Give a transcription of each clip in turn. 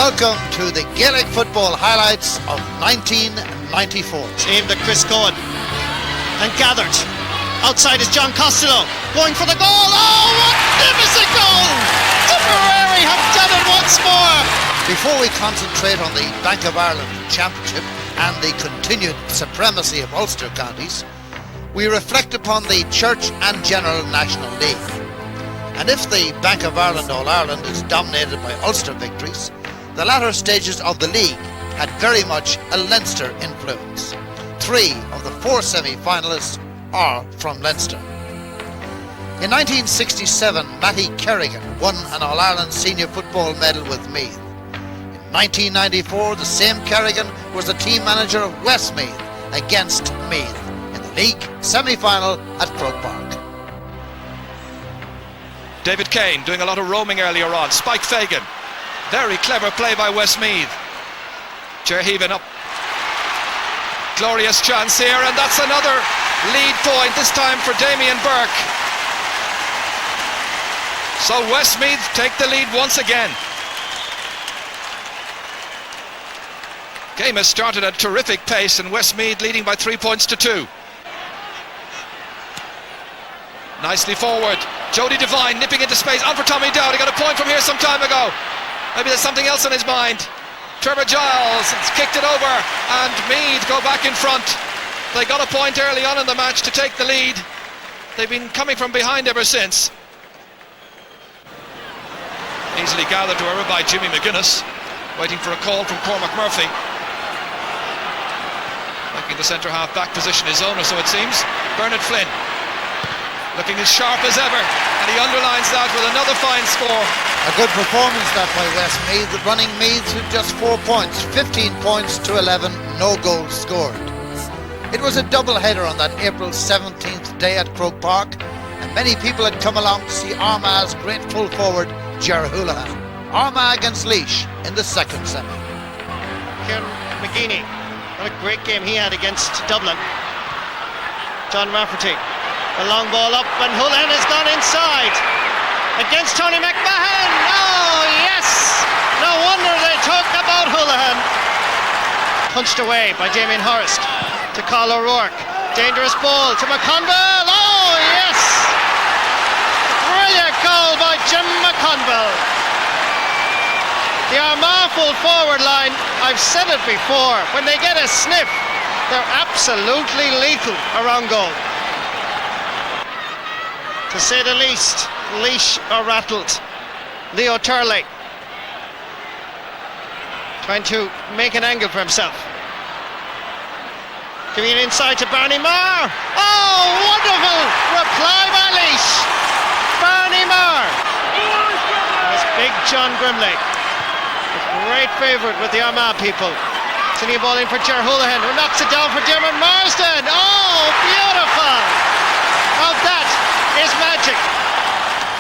Welcome to the Gaelic Football highlights of 1994. Aimed at Chris Cohen and gathered. Outside is John Costello going for the goal. Oh, magnificent goal! Tipperary have done it once more. Before we concentrate on the Bank of Ireland Championship and the continued supremacy of Ulster counties, we reflect upon the Church and General National League. And if the Bank of Ireland All-Ireland is dominated by Ulster victories, the latter stages of the league had very much a Leinster influence. 3 of the 4 semi-finalists are from Leinster. In 1967, Matty Kerrigan won an All-Ireland senior football medal with Meath. In 1994, the same Kerrigan was the team manager of Westmeath against Meath in the league semi-final at Croke Park. David Kane doing a lot of roaming earlier on. Spike Fagan. Very clever play by Westmeath. Jerheven up. Glorious chance here, and that's another lead point, this time for Damien Burke. So Westmeath take the lead once again. Game has started at a terrific pace, and Westmeath leading by 3 points to 2. Nicely forward. Jody Devine nipping into space. On for Tommy Dowd. He got a point from here some time ago. Maybe there's something else on his mind. Trevor Giles has kicked it over, and Meath go back in front. They got a point early on in the match to take the lead. They've been coming from behind ever since. Easily gathered to her by Jimmy McGuinness, waiting for a call from Cormac Murphy. Making the centre half back position his own, or so it seems. Bernard Flynn looking as sharp as ever, and he underlines that with another fine score. A good performance that by Westmeath, running Meath to just 4 points, 15 points to 11, no goals scored. It was a double header on that April 17th day at Croke Park, and many people had come along to see Armagh's great full forward, Ger Houlihan. Armagh against Laois in the second semi. Kieran McGeeney, what a great game he had against Dublin. John Rafferty, a long ball up, and Houlihan has gone inside against Tony McMahon. Oh yes, no wonder they talk about Houlihan. Punched away by Damien Horst to Carl O'Rourke. Dangerous ball to McConville. Oh yes, brilliant goal by Jim McConville. The Armagh full forward line, I've said it before, when they get a sniff, they're absolutely lethal around goal. To say the least, Laois are rattled. Leo Turley trying to make an angle for himself. Giving it inside to Barney Marr. Oh, wonderful reply by Laois. Barney Marr. That's big John Grimley. A great favourite with the Armagh people. Sending a ball in for Ger Houlihan, who knocks it down for Dermot Marsden. Oh, beautiful. Now that is magic.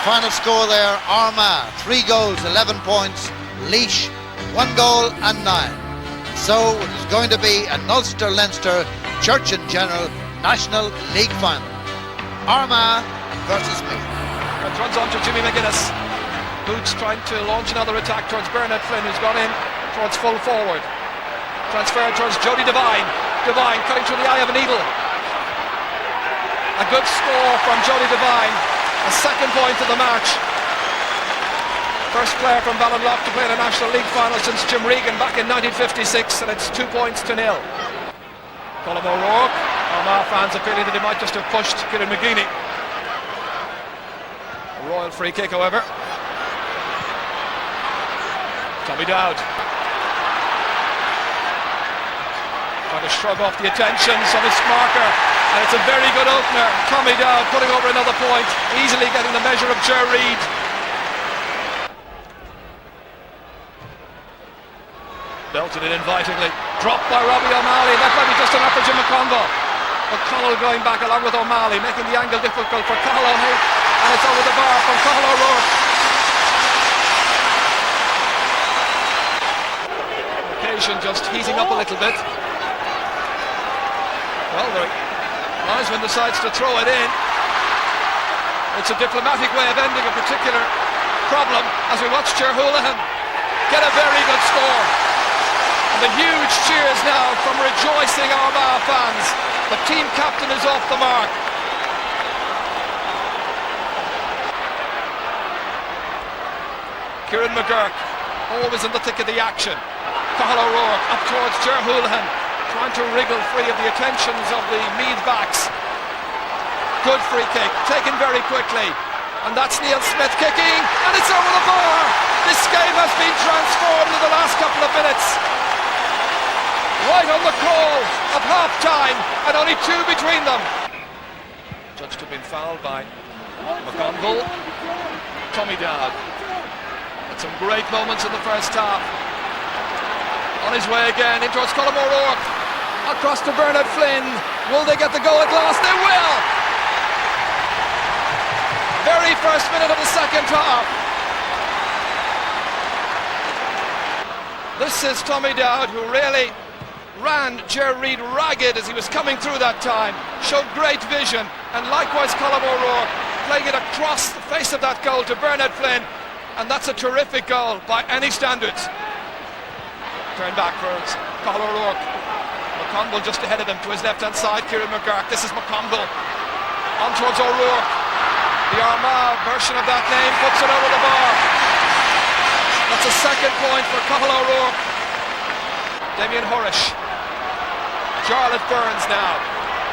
Final score there, Armagh 3 goals, 11 points, Laois 1 goal and 9. So it is going to be an Ulster-Leinster Church and General National League final. Armagh versus Meath. It runs on to Jimmy McGuinness. Boots trying to launch another attack towards Bernard Flynn, who's gone in towards full forward. Transferred towards Jody Devine. Devine cutting through the eye of a needle. A good score from Jody Devine. A second point of the match. First player from Ballinlough to play in a National League final since Jim Regan back in 1956, and it's 2 points to 0. Colm O'Rourke. Armagh fans appealing that he might just have pushed Kieran McGeeney. A royal free kick, however. Tommy Dowd. Trying to shrug off the attentions of his marker. And it's a very good opener. Tommy Dowd putting over another point, easily getting the measure of Ger Reid. Belted it invitingly. Dropped by Robbie O'Malley. That might be just enough for Jim McConville. O'Connell going back along with O'Malley, making the angle difficult for Cathal O'Hare. And it's over the bar from Cathal O'Rourke. Occasion just heating up a little bit. Well, the linesman decides to throw it in. It's a diplomatic way of ending a particular problem as we watch Ger Houlihan get a very good score. And the huge cheers now from rejoicing Armagh fans. The team captain is off the mark. Kieran McGurk, always in the thick of the action. Cathal O'Rourke up towards Ger Houlihan, trying to wriggle free of the attentions of the Meath backs. Good free kick, taken very quickly. And that's Neil Smith kicking, and it's over the bar. This game has been transformed in the last couple of minutes. Right on the call of half-time, and only 2 between them. Judged to have been fouled by McConville. Tommy Dowd. Had some great moments in the first half. On his way again, in towards Colm O'Rourke. Across to Bernard Flynn. Will they get the goal at last? They will! Very first minute of the second half. This is Tommy Dowd, who really ran Ger Reid ragged as he was coming through that time. Showed great vision, and likewise Colm O'Rourke playing it across the face of that goal to Bernard Flynn, and that's a terrific goal by any standards. Turn back for Colm O'Rourke. McConville just ahead of him to his left-hand side. Kieran McGurk. This is McConville on towards O'Rourke. The Armagh version of that name puts it over the bar. That's a second point for Cathal O'Rourke. Damien Horish. Charlotte Burns now.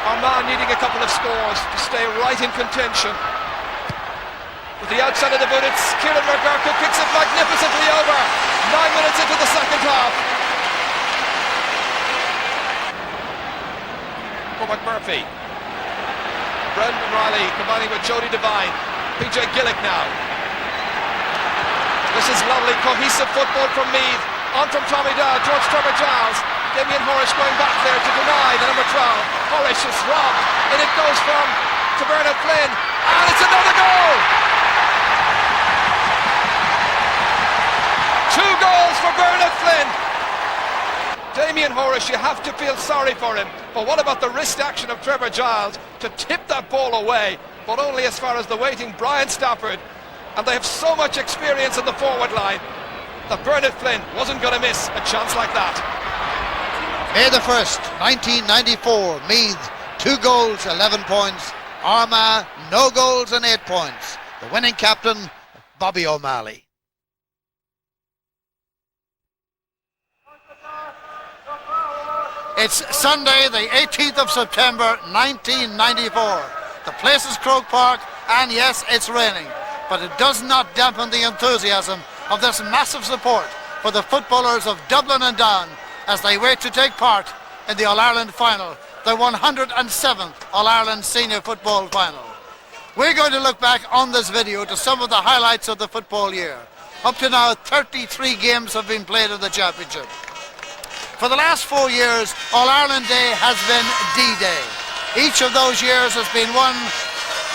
Armagh needing a couple of scores to stay right in contention. With the outside of the boot, it's Kieran McGurk who kicks it magnificently over. 9 minutes into the second half. Cormac Murphy. Brendan Riley combining with Jody Devine. PJ Gillick now. This is lovely cohesive football from Meath. On from Tommy Dowd towards Trevor Giles. Damien Horish going back there to deny the number 12. Horish is robbed. And it goes to Bernard Flynn. And it's another goal! 2 goals for Bernard Flynn. Damien Horish, you have to feel sorry for him. But what about the wrist action of Trevor Giles to tip that ball away, but only as far as the waiting Brian Stafford. And they have so much experience in the forward line that Bernard Flynn wasn't going to miss a chance like that. May the 1st, 1994, Meath, 2 goals, 11 points. Armagh, no goals and 8 points. The winning captain, Bobby O'Malley. It's Sunday, the 18th of September, 1994. The place is Croke Park, and yes, it's raining. But it does not dampen the enthusiasm of this massive support for the footballers of Dublin and Down as they wait to take part in the All-Ireland Final, the 107th All-Ireland Senior Football Final. We're going to look back on this video to some of the highlights of the football year. Up to now, 33 games have been played in the championship. For the last 4 years, All-Ireland Day has been D-Day. Each of those years has been won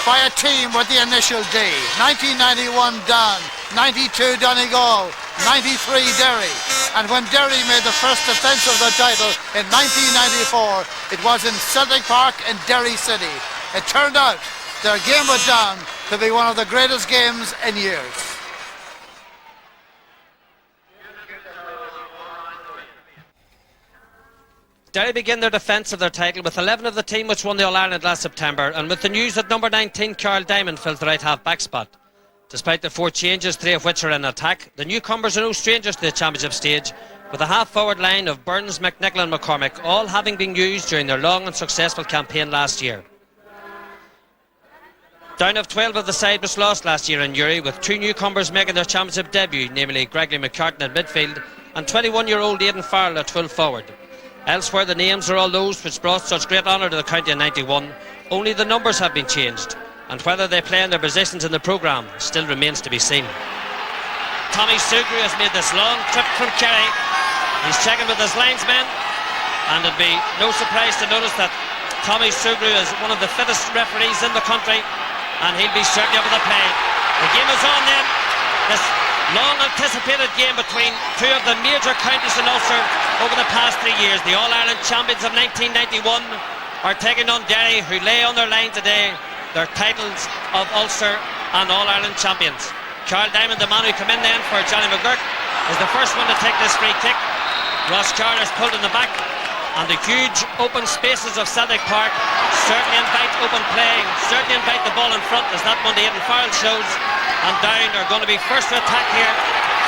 by a team with the initial D. 1991 Down, 92 Donegal, 93 Derry. And when Derry made the first defence of the title in 1994, it was in Celtic Park in Derry City. It turned out their game with Down to be one of the greatest games in years. Derry begin their defence of their title with 11 of the team which won the All-Ireland last September, and with the news that number 19 Carl Diamond fills the right half back spot. Despite the 4 changes, 3 of which are in attack, the newcomers are no strangers to the championship stage, with a half forward line of Burns, McNicholl and McCormick, all having been used during their long and successful campaign last year. Down of 12 of the side was lost last year in Uri, with 2 newcomers making their championship debut, namely Gregory McCartan at midfield and 21-year-old Aidan Farrell at full forward. Elsewhere, the names are all those which brought such great honour to the county in '91. Only the numbers have been changed, and whether they play in their positions in the programme still remains to be seen. Tommy Sugru has made this long trip from Kerry. He's checking with his linesmen, and it'd be no surprise to notice that Tommy Sugru is one of the fittest referees in the country, and he'll be certainly up with the play. The game is on then. This long anticipated game between 2 of the major counties in Ulster over the past 3 years. The All-Ireland champions of 1991 are taking on Derry, who lay on their line today their titles of Ulster and All-Ireland champions. Carl Diamond, the man who came in then for Johnny McGurk, is the first one to take this free kick. Ross Carter's pulled in the back, and the huge open spaces of Celtic Park certainly invite open play, certainly invite the ball in front, as that Monday Aidan Farrell shows. And Down are going to be first to attack here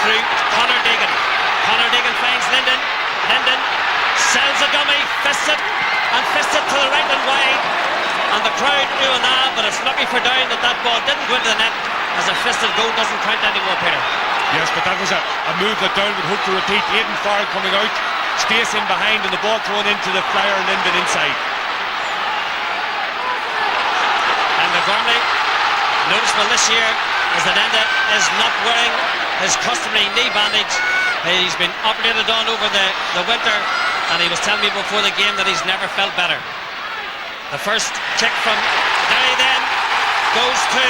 through Conor Deegan. Conor Deegan finds Linden. Linden sells a dummy, fists it to the right and wide. And the crowd doing that, but it's lucky for Down that ball didn't go into the net, as a fisted goal doesn't count anymore, Peter. Yes, but that was a move that Down would hope to repeat. Aidan Farrell coming out, space in behind, and the ball thrown into the flyer, Linden inside. And the Gormley, noticeable this year is that Enda is not wearing his customary knee bandage. He's been operated on over the winter, and he was telling me before the game that he's never felt better. The first kick from Derry then goes to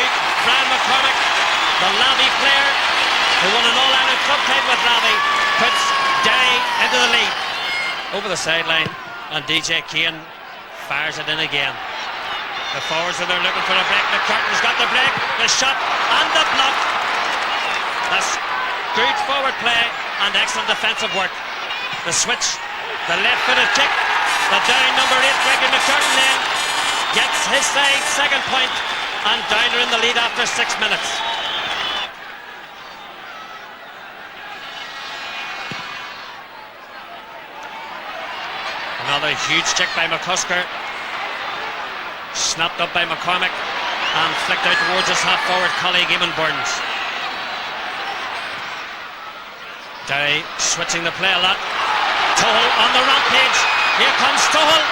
Brian McCormick, the Lavey player who won an All-Ireland club title with Lavey, puts Derry into the lead. Over the sideline, and DJ Keane fires it in again. The forwards are there looking for a break. McCartney's got the break, the shot and the block. That's good forward play and excellent defensive work. The switch, the left-footed kick. The Down number 8, Gregory McCartney then gets his side second point, and Down are in the lead after 6 minutes. Another huge kick by McCusker, snapped up by McCormick and flicked out towards his half-forward colleague Eamon Burns. Derry switching the play a lot. Tuchel on the rampage. Here comes Tuchel.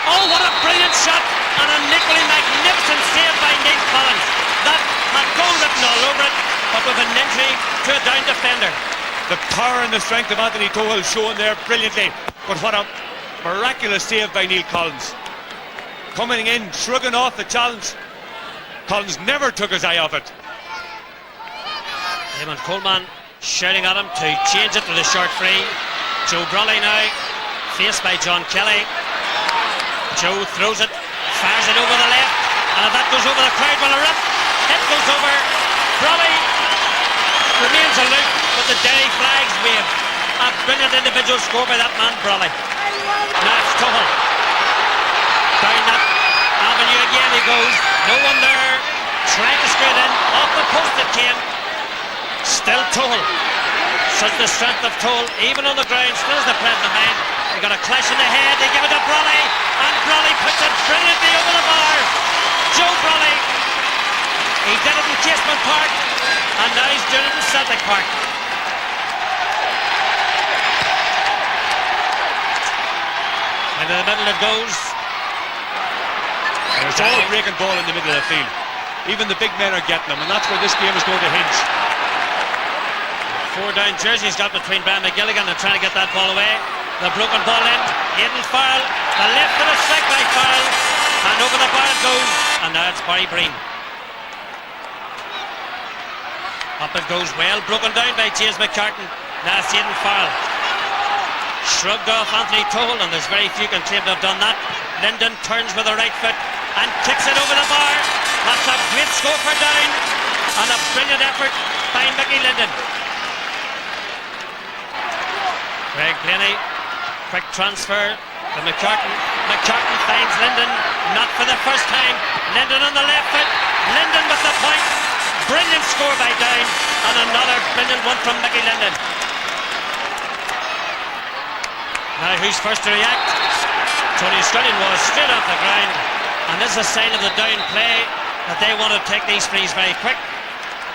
Oh, what a brilliant shot, and an equally magnificent save by Neil Collins. That had goal written all over it, but with an injury to a Down defender. The power and the strength of Anthony Tuchel shown there brilliantly, but what a miraculous save by Neil Collins. Coming in, shrugging off the challenge. Collins never took his eye off it. Eamon Coleman shouting at him to change it to the short free. Joe Brolly now faced by John Kelly. Joe throws it, fires it over the left, and if that goes over the crowd, will a rip. It goes over. Brolly remains aloof, but the Derry flags wave. A brilliant individual score by that man Brolly. Now it's Tuchel. Down that avenue again he goes. No one there. Trying to straight in. Off the post it came. Still Tuchel. Such the strength of Tuchel. Even on the ground. Still has the presence of mind. They got a clash in the head. They give it to Brolly. And Brolly puts it brilliantly over the bar. Joe Brolly. He did it in Casement Park. And now he's doing it in Celtic Park. Into the middle it goes. It's all a breaking ball in the middle of the field. Even the big men are getting them, and that's where this game is going to hinge. 4 down jerseys got between Brian McGilligan and trying to get that ball away. The broken ball in. Aidan Farrell. The left of the strike by Farrell. And over the bar it goes. And now it's Barry Breen. Up it goes well. Broken down by James McCartan. Now it's Aidan Farrell. Shrugged off Anthony Tuchel, and there's very few can claim to have done that. Linden turns with the right foot and kicks it over the bar. That's a great score for Down, and a brilliant effort by Mickey Linden. Greg Blaney, quick transfer to McCartan. McCartan finds Linden, not for the first time. Linden on the left foot. Linden with the point. Brilliant score by Down, and another brilliant one from Mickey Linden. Now who's first to react? Tony Scullion was straight off the ground, and this is a sign of the Down play that they want to take these frees very quick.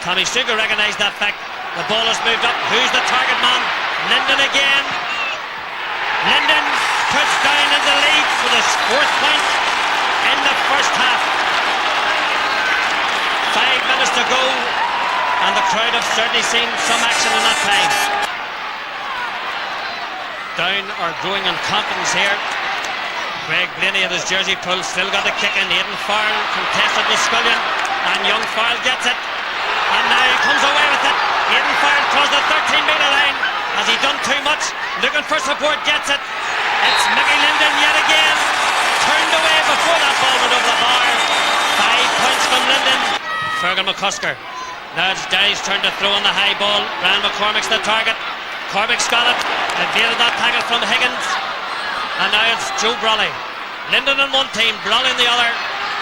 Tommy Sugar recognised that fact. The ball has moved up. Who's the target man? Linden again. Linden puts Down in the lead for the 4th point in the first half. 5 minutes to go, and the crowd have certainly seen some action in that time. Down are growing in confidence here. Greg Blaney at his jersey pull, still got the kick in. Aidan Farrell contested with Scullion, and young Farrell gets it, and now he comes away with it. Aidan Farrell crossed the 13-metre line. Has he done too much? Looking for support, gets it. It's Mickey Linden yet again, turned away before that ball went over the bar. 5 points from Linden. Fergal McCusker. Now it's Derry's turn to throw on the high ball. Brian McCormick's the target. Cormack's got it. Evaded that tackle from Higgins. And now it's Joe Brawley. Linden on one team, Brawley on the other.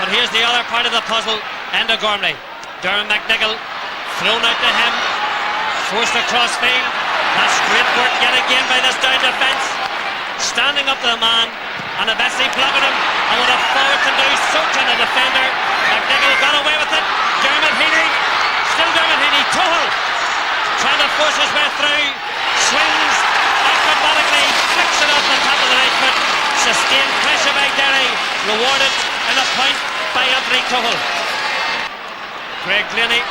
But here's the other part of the puzzle. Enda Gormley. Dermot McNichol thrown out to him. Forced across field. That's great work yet again by this down defence. Standing up to the man. And eventually blocking him. And with a forward to do, soaking the defender. McNichol got away with it. Dermot Heaney. Still Dermot Heaney. Tohal trying to force his way through. Swings acrobatically. Flicks it off the top of the right foot. Sustained pressure by Derry. Rewarded in a point by Anthony Tohal. Greg Glaney.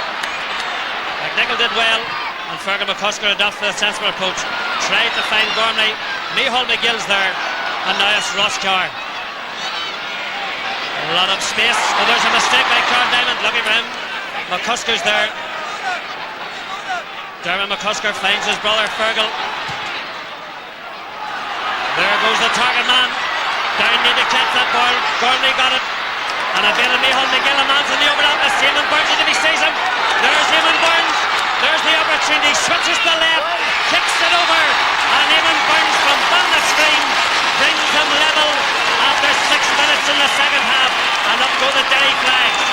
McNichol did well. And Fergal McCusker adopted a sensible approach. Tried to find Gormley. Micheál McGill's there. And now it's Ross Carr. A lot of space. Oh, there's a mistake by Carl Diamond. Lucky for him. McCusker's there. Dermot McCusker finds his brother Fergal. There goes the target man. Down need to catch that ball. Gormley got it. And a bit of Micheál McGill, a man's in the overlap. It's Eamon Burns if he sees him. There's Eamon Burns. There's the opportunity. Switches to left. Kicks it over. And Eamon Burns from on the screen brings them level after 6 minutes in the second half. And up go the Derry flags.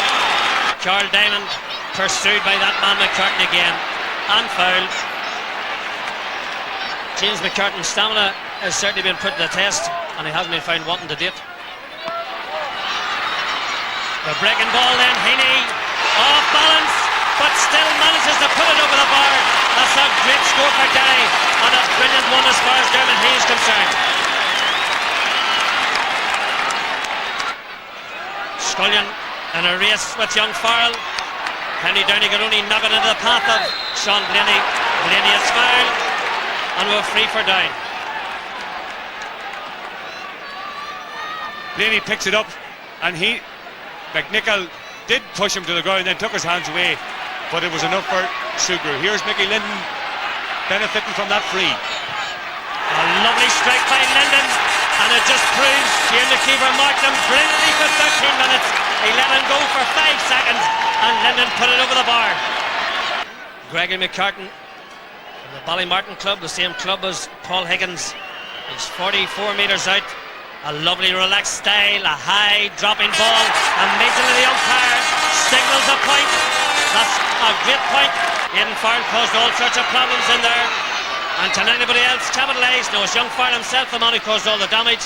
Carl Diamond pursued by that man McCartan again. And fouled. James McCartan's stamina has certainly been put to the test. And he hasn't been found wanting to date. The breaking ball then, Heaney off balance, but still manages to put it over the bar. That's a great score for Derry, and a brilliant one as far as Dermot Heaney is concerned. Scullion in a race with young Farrell. Henry Downey could only knock it into the path of Sean Blaney. Blaney is fouled, and we're free for down. Blaney picks it up, and McNichol did push him to the ground, then took his hands away, but it was enough for Sugrue. Here's Mickey Linden benefiting from that free. A lovely strike by Linden, and it just proves Kieran McKeever marked him brilliantly for 13 minutes. He let him go for 5 seconds, and Linden put it over the bar. Gregory McCartan from the Ballymartin club, the same club as Paul Higgins. He's 44 metres out. A lovely relaxed style, a high dropping ball. Amazingly the umpire signals a point. That's a great point. Aidan Farrell caused all sorts of problems in there. And can anybody else capitalise? No, it's young Farrell himself, the man who caused all the damage.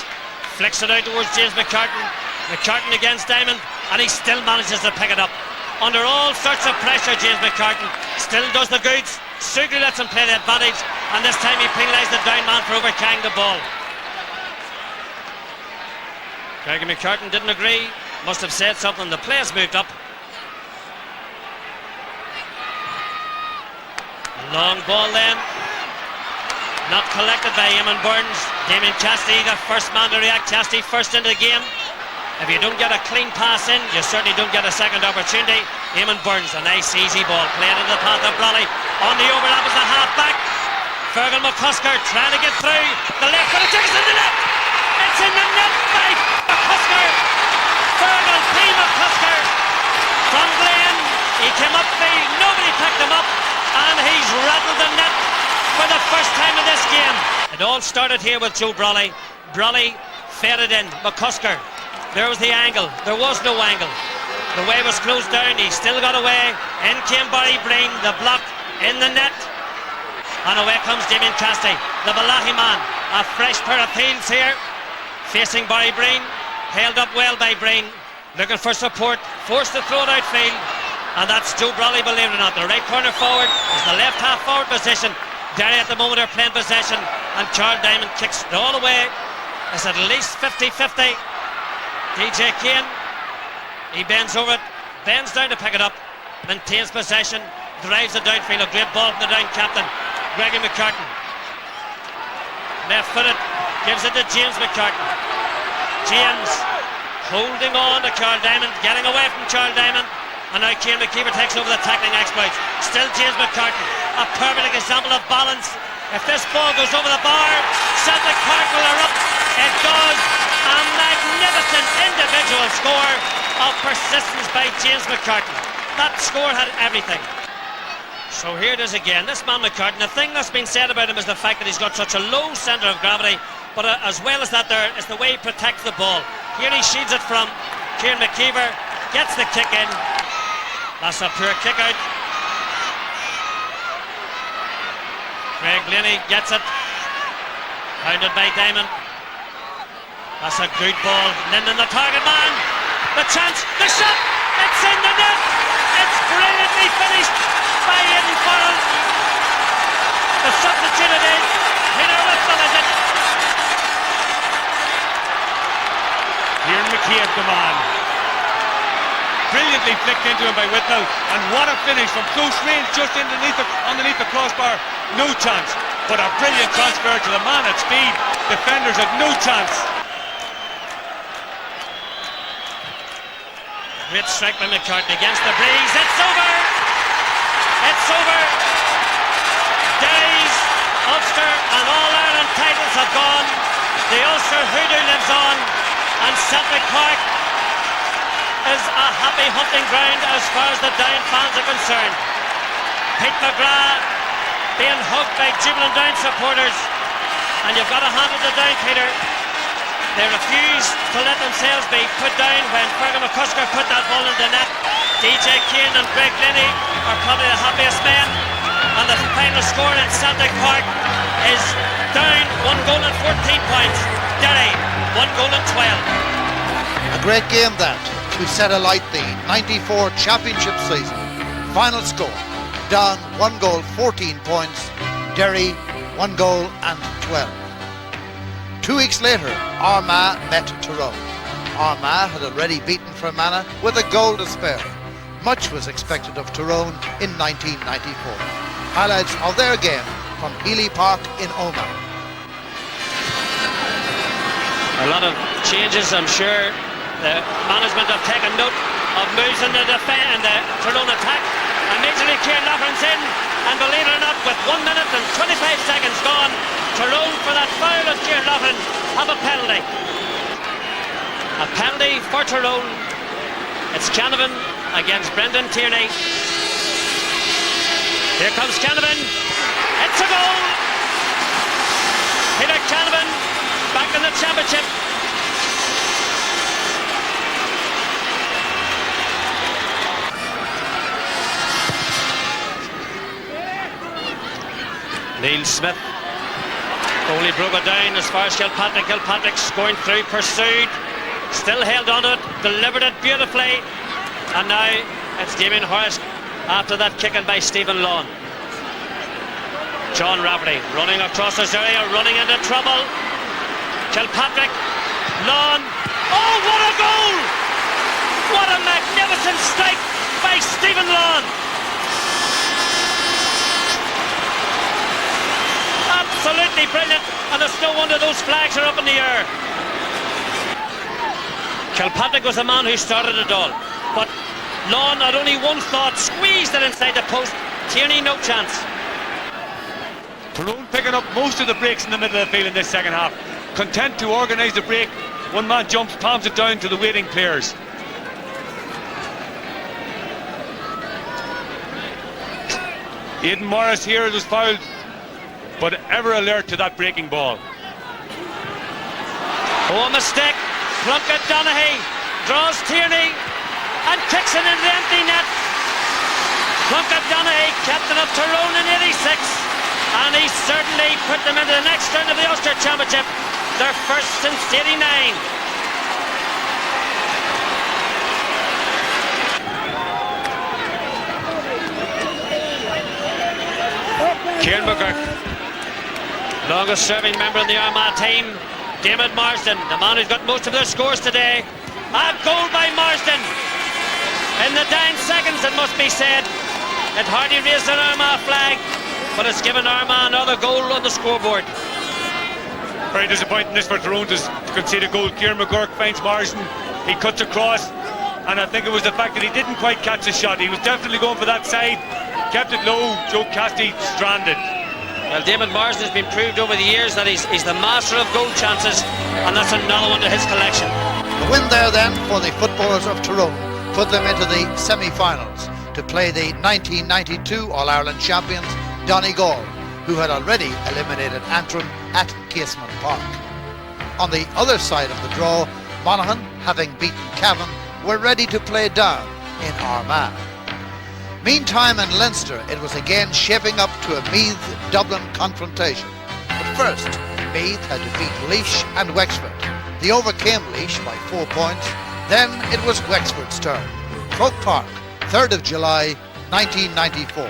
Flicks it out towards James McCartan. McCartan against Diamond, and he still manages to pick it up. Under all sorts of pressure, James McCartan still does the goods. Sugrue lets him play the advantage, and this time he penalised the down man for overcarrying the ball. Gregory McCartan didn't agree, must have said something. The players moved up. Long ball then, not collected by Eamon Burns. Damien Cassidy, the first man to react. Cassidy first into the game. If you don't get a clean pass in, you certainly don't get a second opportunity. Eamon Burns, a nice easy ball playing into the path of Brawley. On the overlap is the half back. Fergal McCusker trying to get through. The left foot takes it in the net. It's in the net by McCusker. Fergal P. McCusker from Glen. He came upfield, nobody picked him up, and he's rattled the net for the first time in this game. It all started here with Joe Brawley. Brawley fed it in. McCusker, there was the angle. There was no angle. The way was closed down. He still got away. In came Barry Breen. The block in the net. And away comes Damien Cassidy, the Balahi man. A fresh pair of heels here. Facing Barry Breen. Held up well by Breen. Looking for support. Forced to throw it outfield. And that's Joe Brawley, believe it or not. The right corner forward is the left half forward position. Derry at the moment are playing possession. And Charles Diamond kicks it all away. It's at least 50-50. DJ Kane, he bends over it, bends down to pick it up, maintains possession, drives it downfield. A great ball from the down captain, Gregory McCartan. Left footed, gives it to James McCartan. James holding on to Charles Diamond, getting away from Charles Diamond, and now Kane McKeever takes over the tackling exploits. Still James McCartan, a perfect example of balance. If this ball goes over the bar, Celtic Park will erupt. It does. A magnificent individual score of persistence by James McCartan. That score had everything. So here it is again, this man McCartan. The thing that's been said about him is the fact that he's got such a low centre of gravity, but as well as that, there is the way he protects the ball. Here he shields it from Kieran McKeever, gets the kick in. That's a poor kick out. Craig Linney gets it, pounded by Diamond. That's a good ball. Linden, the target man. The chance, the shot, it's in the net. It's brilliantly finished by Aidan Farrell. The substituted in. Peter Whittle is it. Kieran McKeever, the man. Brilliantly flicked into him by Whittle, and what a finish from close range, just underneath the crossbar. No chance, but a brilliant transfer to the man at speed. Defenders had no chance. Great strike by McCartney against the breeze. It's over. It's over. Derry's Ulster and All-Ireland titles have gone. The Ulster hoodoo lives on, and Celtic Park is a happy hunting ground as far as the Down fans are concerned. Pete McGrath being hugged by jubilant Down supporters, and you've got to hand it to Down, Peter. They refuse to let themselves be put down when Fergal McCusker put that ball in the net. DJ Kane and Greg Linney are probably the happiest men, and the final score in Celtic Park is Down 1 goal and 14 points, Derry 1 goal and 12. A great game that to set alight the 94 championship season. Final score, Down 1 goal 14 points, Derry 1 goal and 12. 2 weeks later, Armagh met Tyrone. Armagh had already beaten Fermanagh with a goal to spare. Much was expected of Tyrone in 1994. Highlights of their game from Healy Park in Omagh. A lot of changes, I'm sure. The management have taken note of moves in the Tyrone attack. Immediately Kieran Loughran's in, and believe it or not, with 1 minute and 25 seconds gone, Tyrone, for that foul of Kieran Loughran, have a penalty. A penalty for Tyrone. It's Canavan against Brendan Tierney. Here comes Canavan. It's a goal. Peter Canavan back in the championship. Neil Smith only broke it down as far as Kilpatrick. Kilpatrick's going through, pursued, still held on to it, delivered it beautifully, and now it's Damien Horace after that kicking by Stephen Lawn. John Rafferty running across this area, running into trouble. Kilpatrick, Lawn, oh what a goal! What a magnificent strike by Stephen Lawn! Absolutely brilliant, and there's no wonder those flags are up in the air. Kilpatrick was the man who started it all, but Lawn had only one thought, squeezed it inside the post. Tierney no chance. Tyrone picking up most of the breaks in the middle of the field in this second half, content to organise the break. One man jumps, palms it down to the waiting players. Aidan Morris here was fouled, but ever alert to that breaking ball. Oh, a mistake. Plunkett Donaghy draws Tierney and kicks it into the empty net. Plunkett Donaghy, captain of Tyrone in '86, and he certainly put them into the next round of the Ulster Championship, their first since '89. Kieran McGurk, longest serving member in the Armagh team. David Marsden, the man who's got most of their scores today. A goal by Marsden. In the dying seconds, it must be said. It hardly raised an Armagh flag, but it's given Armagh another goal on the scoreboard. Very disappointing this for Tyrone to concede a goal. Kieran McGurk finds Marsden. He cuts across, and I think it was the fact that he didn't quite catch the shot. He was definitely going for that side. Kept it low. Joe Casty stranded. Well, David Marsden has been proved over the years that he's the master of goal chances, and that's another one to his collection. The win there then for the footballers of Tyrone put them into the semi-finals. to play the 1992 All-Ireland champions Donegal, who had already eliminated Antrim at Casement Park. On the other side of the draw, Monaghan, having beaten Cavan, were ready to play Down in Armagh. Meantime in Leinster, it was again shaping up to a Meath-Dublin confrontation. But first, Meath had to beat Laois and Wexford. They overcame Laois by 4 points. Then it was Wexford's turn. Croke Park, 3rd of July, 1994.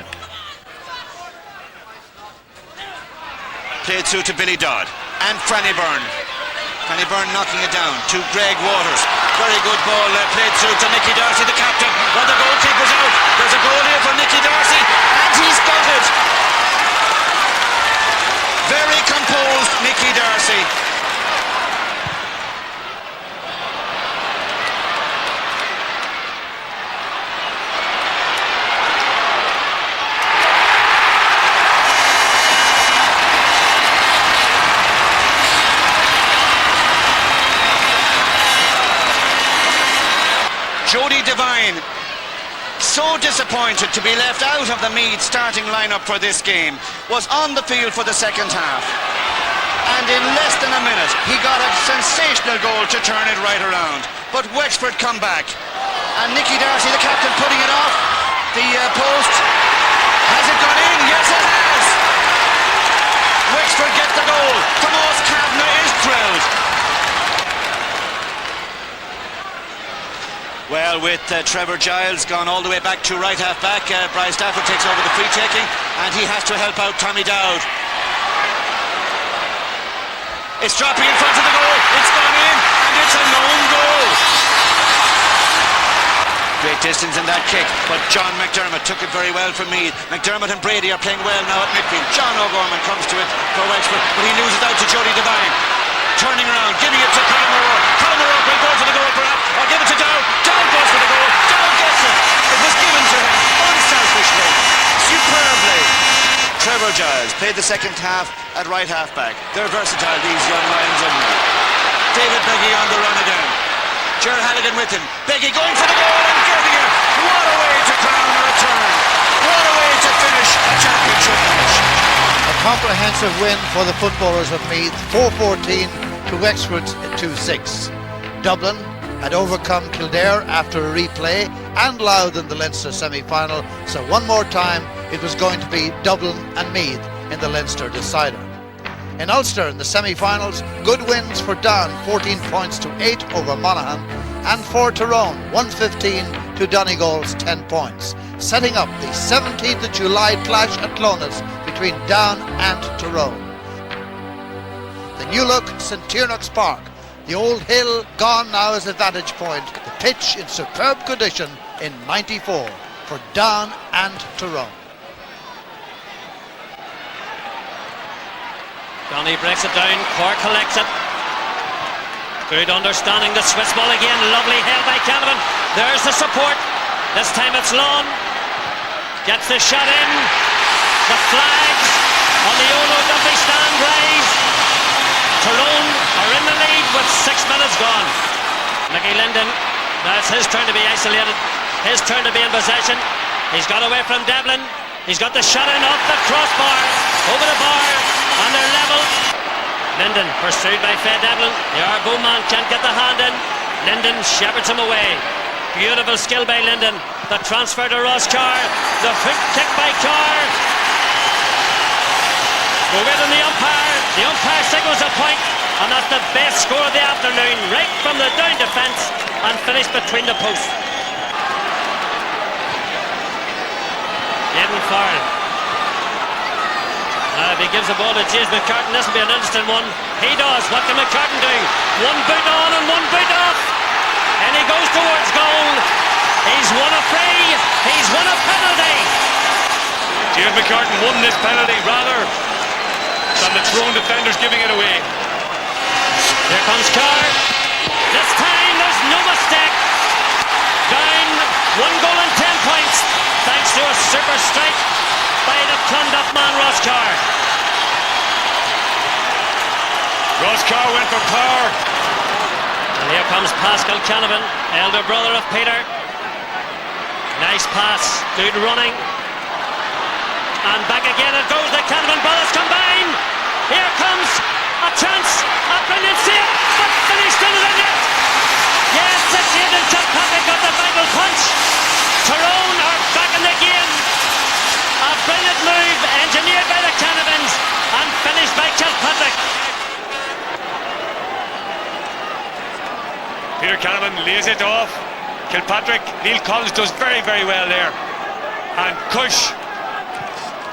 Played through to Billy Dodd and Franny Byrne. Franny Byrne knocking it down to Greg Waters. Very good ball played through to Nicky Darcy, the captain. Well, the goalkeeper's out. There's a goal here for Nicky Darcy, and he's got it. Very composed Nicky Darcy. Jody Devine, so disappointed to be left out of the Meath starting lineup for this game, was on the field for the second half. And in less than a minute, he got a sensational goal to turn it right around. But Wexford come back. And Nicky Darcy, the captain, putting it off the post. Has it gone in? Yes, it has. Wexford get the goal. Tomas Kavanagh is thrilled. Well, with Trevor Giles gone all the way back to right half back, Bryce Stafford takes over the free taking, and he has to help out Tommy Dowd. It's dropping in front of the goal, it's gone in, and it's a lone goal. Great distance in that kick, but John McDermott took it very well from Meath. McDermott and Brady are playing well now at midfield. John O'Gorman comes to it for Wexford, but he loses out to Jody Devine. Turning around, giving it to Colin Moore. Colin Moore will go for the goal perhaps, or give it to Dowd. Dowd goes for the goal. Dowd gets it. It was given to him unselfishly, superbly. Trevor Giles played the second half at right half back. They're versatile, these young Lions of Meath. David Beggy on the run again. Ger Halligan with him. Beggy going for the goal and getting it. What a way to crown a return. What a way to finish a championship match. A comprehensive win for the footballers of Meath, 4-14 to Wexford's 2-6. Dublin had overcome Kildare after a replay and Louth in the Leinster semi-final, so one more time it was going to be Dublin and Meath in the Leinster decider. In Ulster in the semi-finals, good wins for Down, 14 points to 8 over Monaghan, and for Tyrone, 115 to Donegal's 10 points, setting up the 17th of July clash at Clones between Down and Tyrone. The new look St Tiernock's Park, the old hill gone now as a vantage point, the pitch in superb condition in 94 for Down and Tyrone. Johnny breaks it down, Cork collects it. Good understanding, the Swiss ball again, lovely held by Canavan. There's the support, this time it's Long. Gets the shot in, the flags on the Olo Duffy stand rise. Tyrone are in the lead with 6 minutes gone. Mickey Linden, now it's his turn to be isolated, his turn to be in possession. He's got away from Devlin, he's got the shot in off the crossbar, over the bar, and they're level. Linden pursued by Faye Devlin, the Argo man can't get the hand in. Linden shepherds him away. Beautiful skill by Linden. The transfer to Ross Carr, the hook kick by Carr. Go away from the umpire signals a point, and that's the best score of the afternoon, right from the down defence and finished between the posts. Aidan Farrell. If he gives the ball to James McCartan, this will be an interesting one. He does. What can McCartan do? One boot on and one boot off, and he goes towards goal. He's won a free, he's won a penalty. James McCartan won this penalty rather than the Tyrone defenders giving it away. Here comes Carr. This time there's no mistake. Down 1 goal and 10 points thanks to a super strike by the Clonduff man Ross Carr. Ross Carr went for power. And here comes Pascal Canavan, elder brother of Peter. Now Nice pass, good running. And back again it goes. The Canavan brothers combine. Here comes a chance, a brilliant save, but finished into the net. Yes, it's Aidan Kilpatrick got the vital punch. Tyrone are back in the game. A brilliant move engineered by the Canavans and finished by Kilpatrick. Peter Canavan lays it off. Kilpatrick, Neil Collins does very, very well there. And Cush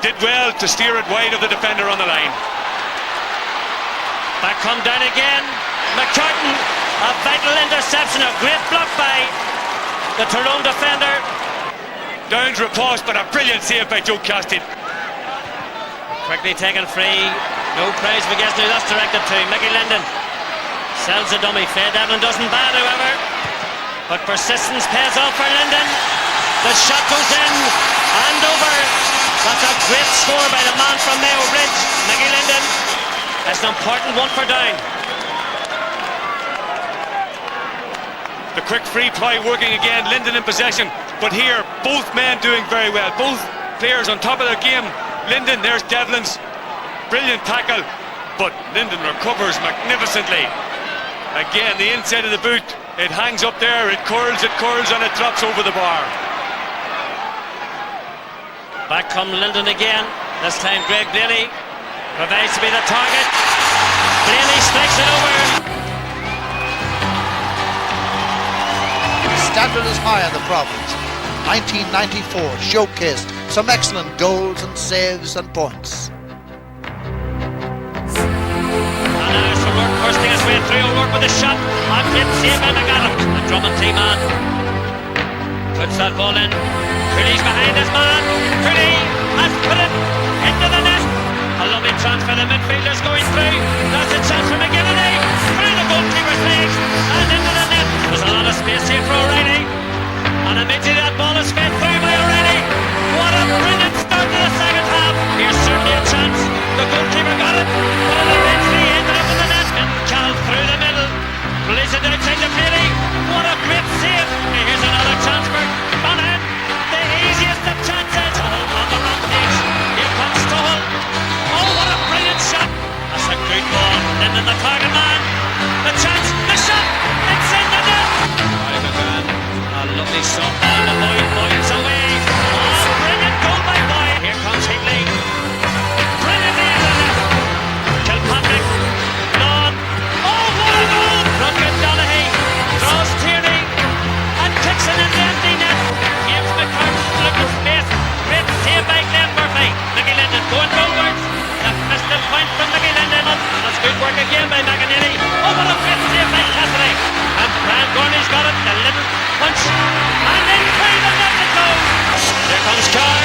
did well to steer it wide of the defender on the line. Back come down again. McCartan, a vital interception, a great block by the Tyrone defender. Downs riposte, but a brilliant save by Joe Castin. Quickly taken free. No prize for guess now. That's directed to Mickey Linden. Sells the dummy. Faye Devlin doesn't bad, however. But persistence pays off for Linden. The shot goes in and over. That's a great score by the man from Mayo Bridge, Mickey Linden. That's an important one for Down. The quick free ply working again, Linden in possession. But here, both men doing very well. Both players on top of their game. Linden, there's Devlin's brilliant tackle. But Linden recovers magnificently. Again, the inside of the boot. It hangs up there, it curls, and it drops over the bar. Back come Linden again. This time Greg Blaney provides to be the target. Blaney strikes it over. The standard is high in the province. 1994 showcased some excellent goals and saves and points. And there's O'Rourke bursting his way through. O'Rourke with a shot. And hit saved by McAdam. And Drummond T-man puts that ball in. Cooley's behind his man. Cooley has put it into the net. A lovely transfer. The midfielders going through. That's a chance for McGinnity. Through the goalkeeper's legs and into the net. There's a lot of space here for O'Reilly. And immediately that ball is fed through by O'Reilly. What a brilliant start to the second half. Here's certainly a chance. The goalkeeper got it. But it eventually ended up in the net. And Cal through the middle. Release it outside the Brady. What a great save. Here's another chance for Bonham. The easiest of chances. On the wrong page. Here comes Stoll. Oh, what a brilliant shot. That's a good ball. Then the target man. The chance. The shot. It's in the net. Right again. A lovely shot. And the boy points away. Oh, brilliant goal by Boyd. Here comes Higley. Brilliantly in the net. Kilpatrick. Lawn. Oh, what a goal. Duncan Donaghy. Draws Tierney. And kicks it in the empty net. Gives McCartan look at space. Great save by Glenn Murphy. Mickey Linden going forwards. A missed point from Mickey Linden. That's good work again by McInerney. Oh, what a great save by Cassidy. And Brian Gorney's got it. The little punch. And then through the net it goes. Here comes Carr.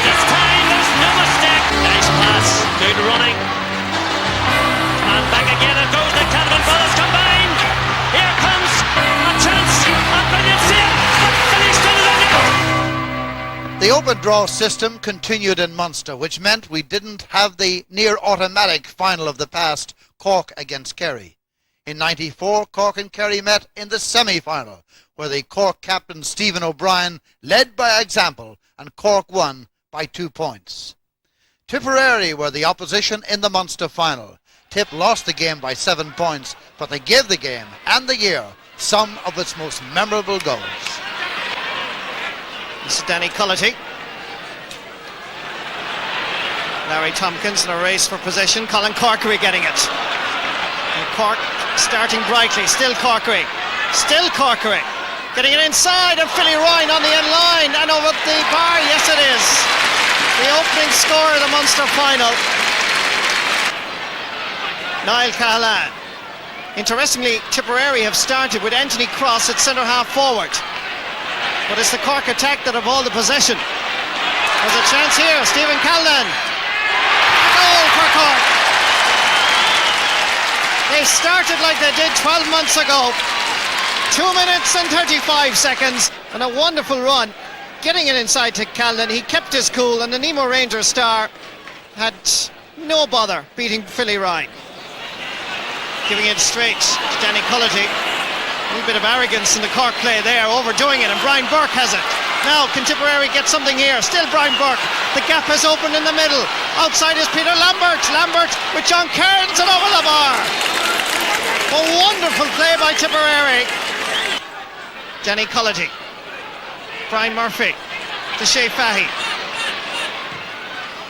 This time there's no mistake. Nice pass. Good running. And back again it goes. The Canavan brothers combine. Here comes a chance. A brilliant save. But finished into the net. The open draw system continued in Munster, which meant we didn't have the near automatic final of the past, Cork against Kerry. In 94, Cork and Kerry met in the semi-final, where the Cork captain Stephen O'Brien led by example and Cork won by 2 points. Tipperary were the opposition in the Munster final. Tip lost the game by 7 points, but they gave the game and the year some of its most memorable goals. This is Danny Cullity. Larry Tompkins in a race for possession. Colin Corkery getting it. And Cork starting brightly. Still Corkery. Still Corkery. Getting it inside, and Philly Ryan on the end line and over the bar. Yes, it is. The opening score of the Munster final. Niall Cahalane. Interestingly, Tipperary have started with Anthony Cross at centre half forward. But it's the Cork attack that have all the possession. There's a chance here. Stephen Callanan. Goal for Cork. They started like they did 12 months ago. 2 minutes and 35 seconds. And a wonderful run. Getting it inside to Callanan. He kept his cool, and the Nemo Rangers star had no bother beating Philly Ryan. Giving it straight to Danny Cullity. A little bit of arrogance in the Cork play there, overdoing it, and Brian Burke has it. Now, can Tipperary get something here? Still Brian Burke. The gap has opened in the middle. Outside is Peter Lambert. Lambert with John Cairns and over the bar. A wonderful play by Tipperary. Danny Cullity. Brian Murphy to Shea Fahy.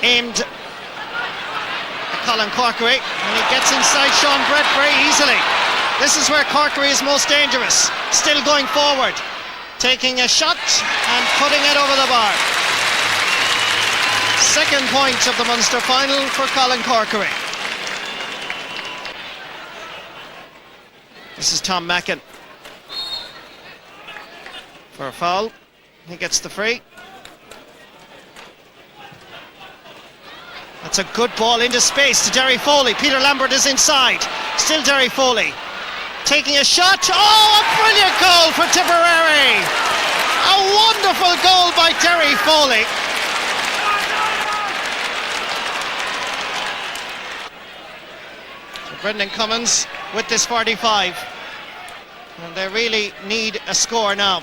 Aimed at Colin Corkery, and he gets inside Sean Brett very easily. This is where Corkery is most dangerous. Still going forward, taking a shot and putting it over the bar. Second point of the Munster final for Colin Corkery. This is Tom Mackin for a foul. He gets the free. That's a good ball into space to Derry Foley. Peter Lambert is inside. Still Derry Foley taking a shot. Oh, a brilliant goal for Tipperary. A wonderful goal by Derry Foley. So Brendan Cummins with this 45. And they really need a score now.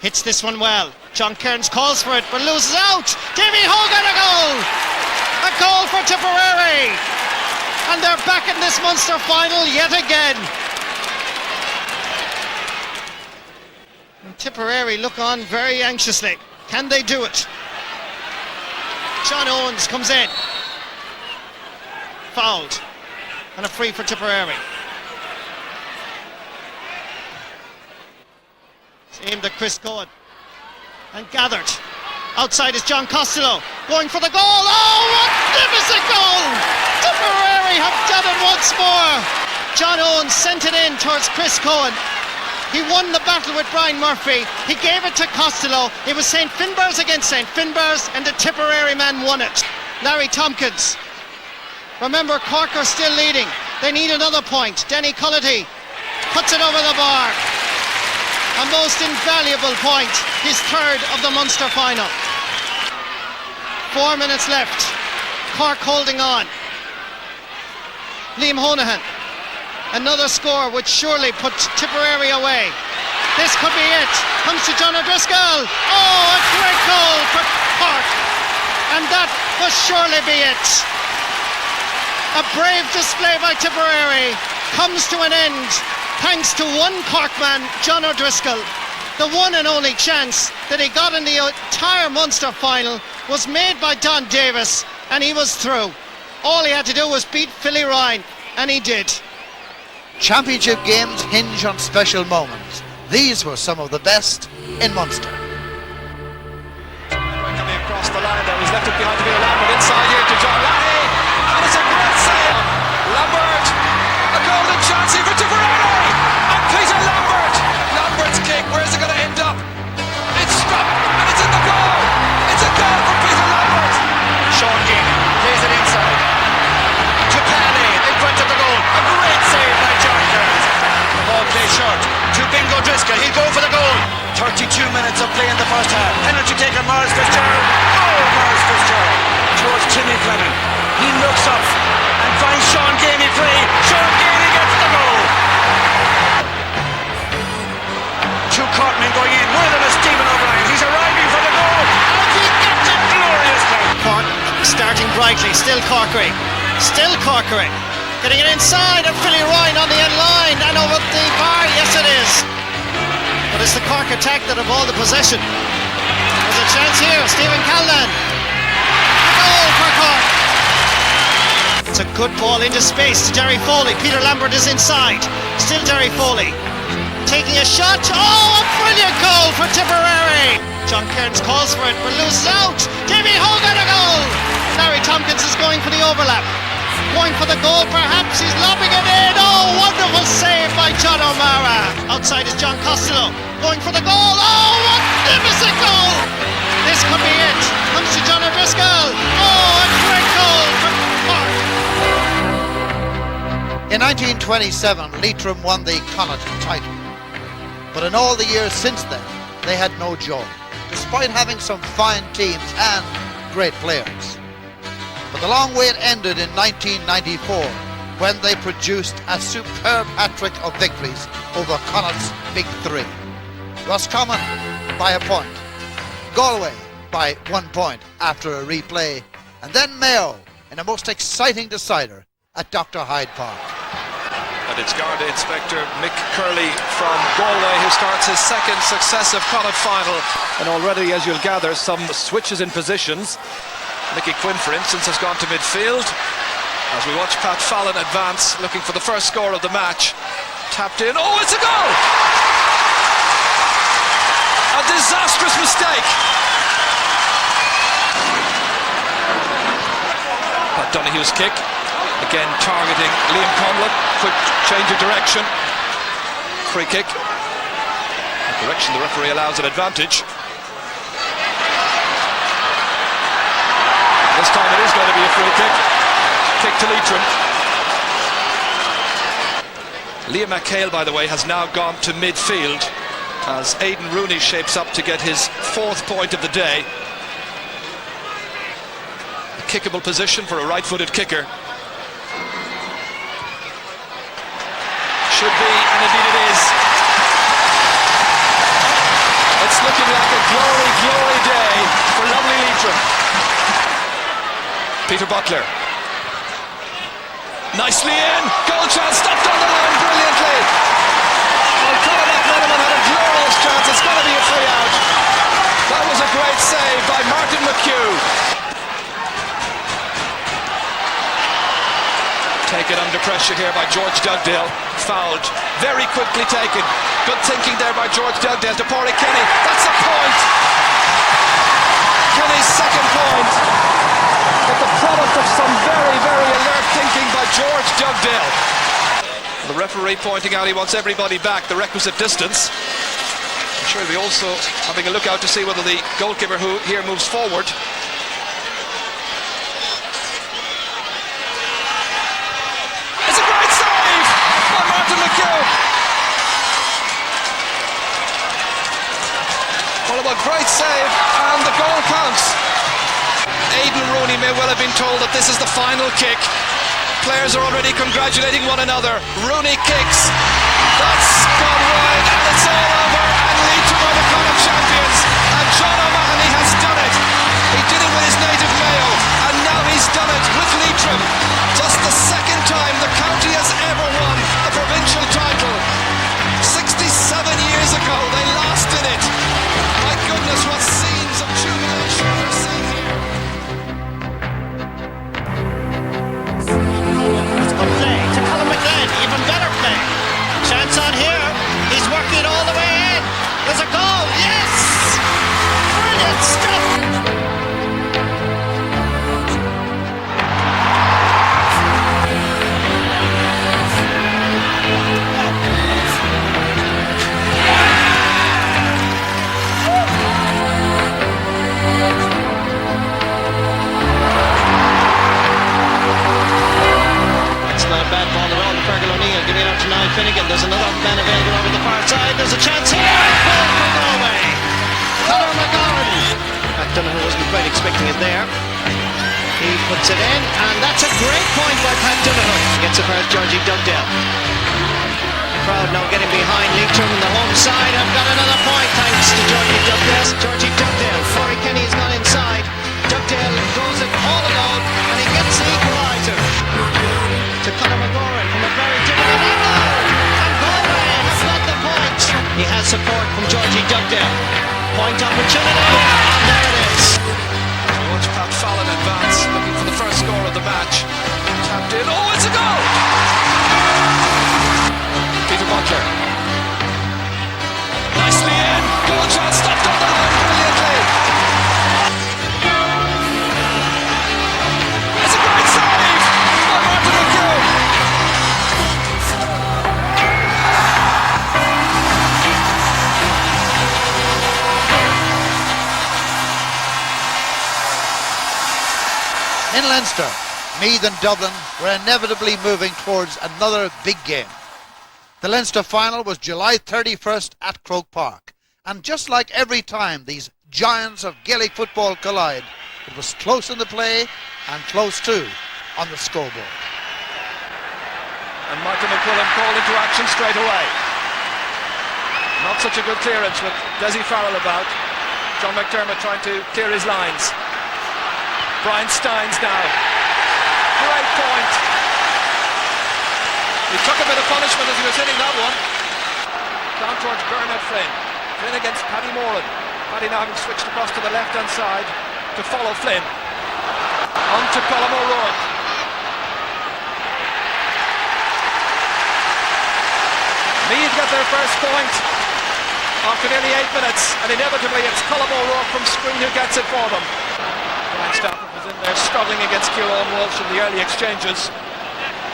Hits this one well. John Cairns calls for it but loses out. Davy Hogan a goal! A goal for Tipperary! And they're back in this Munster final yet again. And Tipperary look on very anxiously. Can they do it? John Owens comes in. Fouled. And a free for Tipperary. It's aimed at Chris Cohen. And gathered. Outside is John Costello going for the goal. Oh, magnificent goal! Tipperary have done it once more. John Owens sent it in towards Chris Cohen. He won the battle with Brian Murphy. He gave it to Costello. It was St Finbarr's against St Finbarr's, and the Tipperary man won it. Larry Tompkins. Remember, Cork are still leading. They need another point. Denny Cullity puts it over the bar. A most invaluable point, his third of the Munster final. 4 minutes left. Cork holding on. Liam Honohan. Another score would surely put Tipperary away. This could be it. Comes to John O'Driscoll. Oh, a great goal for Cork. And that must surely be it. A brave display by Tipperary comes to an end thanks to one Cork man, John O'Driscoll. The one and only chance that he got in the entire Munster final was made by Don Davis, and he was through. All he had to do was beat Philly Ryan, and he did. Championship games hinge on special moments. These were some of the best in Munster. Coming across the line there, he's left it behind to Peter Lambert, inside here to John Lahey, and it's a great save. Lambert, a golden chance here for Tipperary, and Peter Lambert. Lambert's kick, where's it going to end up? It's struck, and it's in the goal. It's a goal for Peter Lambert. Sean Ganey plays it inside to Pally in front of the goal. A great save by John Cairns. The ball plays short to Bingo Driscoll. He'll go for the goal. 32 minutes of play in the first half. Penalty taker Miles Fitzgerald. Oh, Miles Fitzgerald towards Timmy Fleming. He looks up and finds Sean Ganey free. Sean Ganey gets the goal. Two Corkmen going in. One of them is Stephen O'Brien. He's arriving for the goal, and he gets it gloriously. Cork starting brightly. Still Corkery. Still Corkery. Getting it inside, and Philly Ryan on the end line and over the bar. Yes, it is. But it's the Cork attack that have all the possession. There's a chance here. Stephen Callan. A goal for Cork. It's a good ball into space to Derry Foley. Peter Lambert is inside. Still Derry Foley taking a shot. Oh, a brilliant goal for Tipperary. John Cairns calls for it but loses out. Davy Hogan a goal. Larry Tompkins is going for the overlap. Going for the goal perhaps. He's lobbing it in. Oh, wonderful save by John O'Mara. Outside is John Costello going for the goal. Oh, magnificent goal. This could be it. Comes to John O'Driscoll. Oh, a great goal for Cork. In 1927, Leitrim won the Connaught title. But in all the years since then, they had no joy, despite having some fine teams and great players. But the long wait ended in 1994 when they produced a superb hat-trick of victories over Connaught's Big Three. Roscommon by a point. Galway by 1 point after a replay. And then Mayo in a most exciting decider at Dr. Hyde Park. And it's Garda Inspector Mick Curley from Galway who starts his second successive Connaught final. And already, as you'll gather, some switches in positions. Mickey Quinn, for instance, has gone to midfield. As we watch Pat Fallon advance, looking for the first score of the match. Tapped in. Oh, it's a goal! A disastrous mistake. Pat Donoghue's kick. Again targeting Liam Conlon. Quick change of direction. Free kick. The direction the referee allows an advantage. This time it is going to be a free kick. Kick to Leitrim. Liam McHale, by the way, has now gone to midfield as Aidan Rooney shapes up to get his 4th point of the day. A kickable position for a right-footed kicker. Should be, and indeed it is. It's looking like a glory, glory day for lovely Leitrim. Peter Butler. Nicely in. Goal chance, stopped on the line brilliantly. Well, Connaught had a glorious chance. It's going to be a free out. That was a great save by Martin McHugh. Taken under pressure here by George Dugdale. Fouled. Very quickly taken. Good thinking there by George Dugdale to Pádraig Kenny. That's a point. Kenny's second point. But the product of some very, very alert thinking by George Dugdale. The referee pointing out he wants everybody back the requisite distance. I'm sure he'll be also having a look out to see whether the goalkeeper who here moves forward. Well, a great save, and the goal counts. Aidan Rooney may well have been told that this is the final kick. Players are already congratulating one another. Rooney kicks. That's gone wide, and it's all over. And Leitrim are the Connaught champions. And John O'Mahony has done it. He did it with his native Mayo, and now he's done it with Leitrim. Just the second time the county has ever won the provincial title. 67 years ago they last did it. My goodness, what scenes of jubilation we're seeing here. That's good play to Colin McLean, even better play. Chance on here, he's working it all the way in. There's a goal, yes! Brilliant stuff! Finnegan, there's another man available over the far side. There's a chance here. Goal for Galway. Conor McGowan. Donoghue wasn't quite expecting it there. He puts it in, and that's a great point by Pat Donoghue. Gets it past Georgie Dugdale. Crowd now getting behind Leitrim on the home side. I've got another point thanks to Georgie Dugdale. Georgie Dugdale. Pádraig Kenny has gone inside. Dugdale goes it all alone, and he gets the equaliser. To Conor McGowan from a very difficult angle. He has support from Georgie Dugdale. Point opportunity, and there it is. Watch Pat Fallon advance, looking for the first score of the match. Tapped in. Oh, it's a goal! Peter Butler. Nicely in. Goal shot stopped on the line brilliantly. It's a great save by Martin McHugh. In Leinster, Meath and Dublin were inevitably moving towards another big game. The Leinster final was July 31st at Croke Park, and just like every time these giants of Gaelic football collide, it was close in the play and close too on the scoreboard. And Michael McQuillan called into action straight away. Not such a good clearance with Desi Farrell about. John McDermott trying to clear his lines. Brian Steins now. Great point. He took a bit of punishment as he was hitting that one. Down towards Bernard Flynn. Flynn against Paddy Moran. Paddy now having switched across to the left-hand side to follow Flynn. On to Colm O'Rourke. Meath get their first point after nearly 8 minutes, and inevitably it's Colm O'Rourke from screen who gets it for them. Brian Stafford was in there struggling against Kieran Walsh in the early exchanges,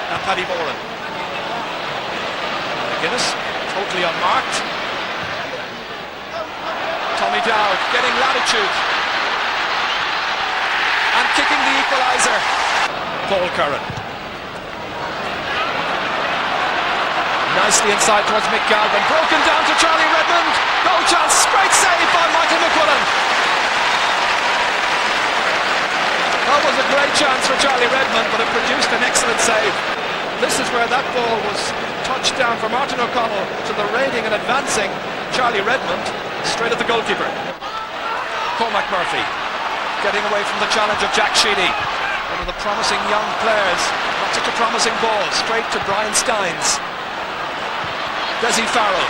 and Paddy Moran. McGuinness, totally unmarked. Tommy Dowd getting latitude and kicking the equaliser. Paul Curran. Nicely inside towards Mick Galvin, broken down to Charlie Redmond. Goal chance, great save by Michael McQuillan. That was a great chance for Charlie Redmond, but it produced an excellent save. This is where that ball was touched down for Martin O'Connell to the raiding and advancing Charlie Redmond straight at the goalkeeper. Cormac Murphy getting away from the challenge of Jack Sheedy. One of the promising young players. Not such a promising ball, straight to Brian Steins. Desi Farrell.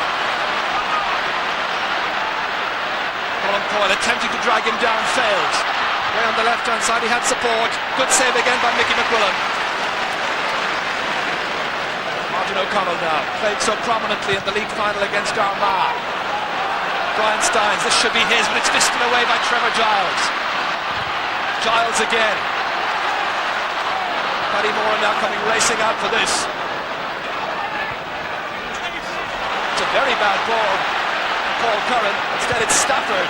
Colin Coyle attempting to drag him down, failed. Way on the left hand side, he had support. Good save again by Mickey McQuillan. Martin O'Connell now, played so prominently in the league final against Armagh. Brian Steins, this should be his, but it's fisted away by Trevor Giles. Giles again. Paddy Moran now coming racing out for this. It's a very bad ball. Paul Curran, instead it's Stafford.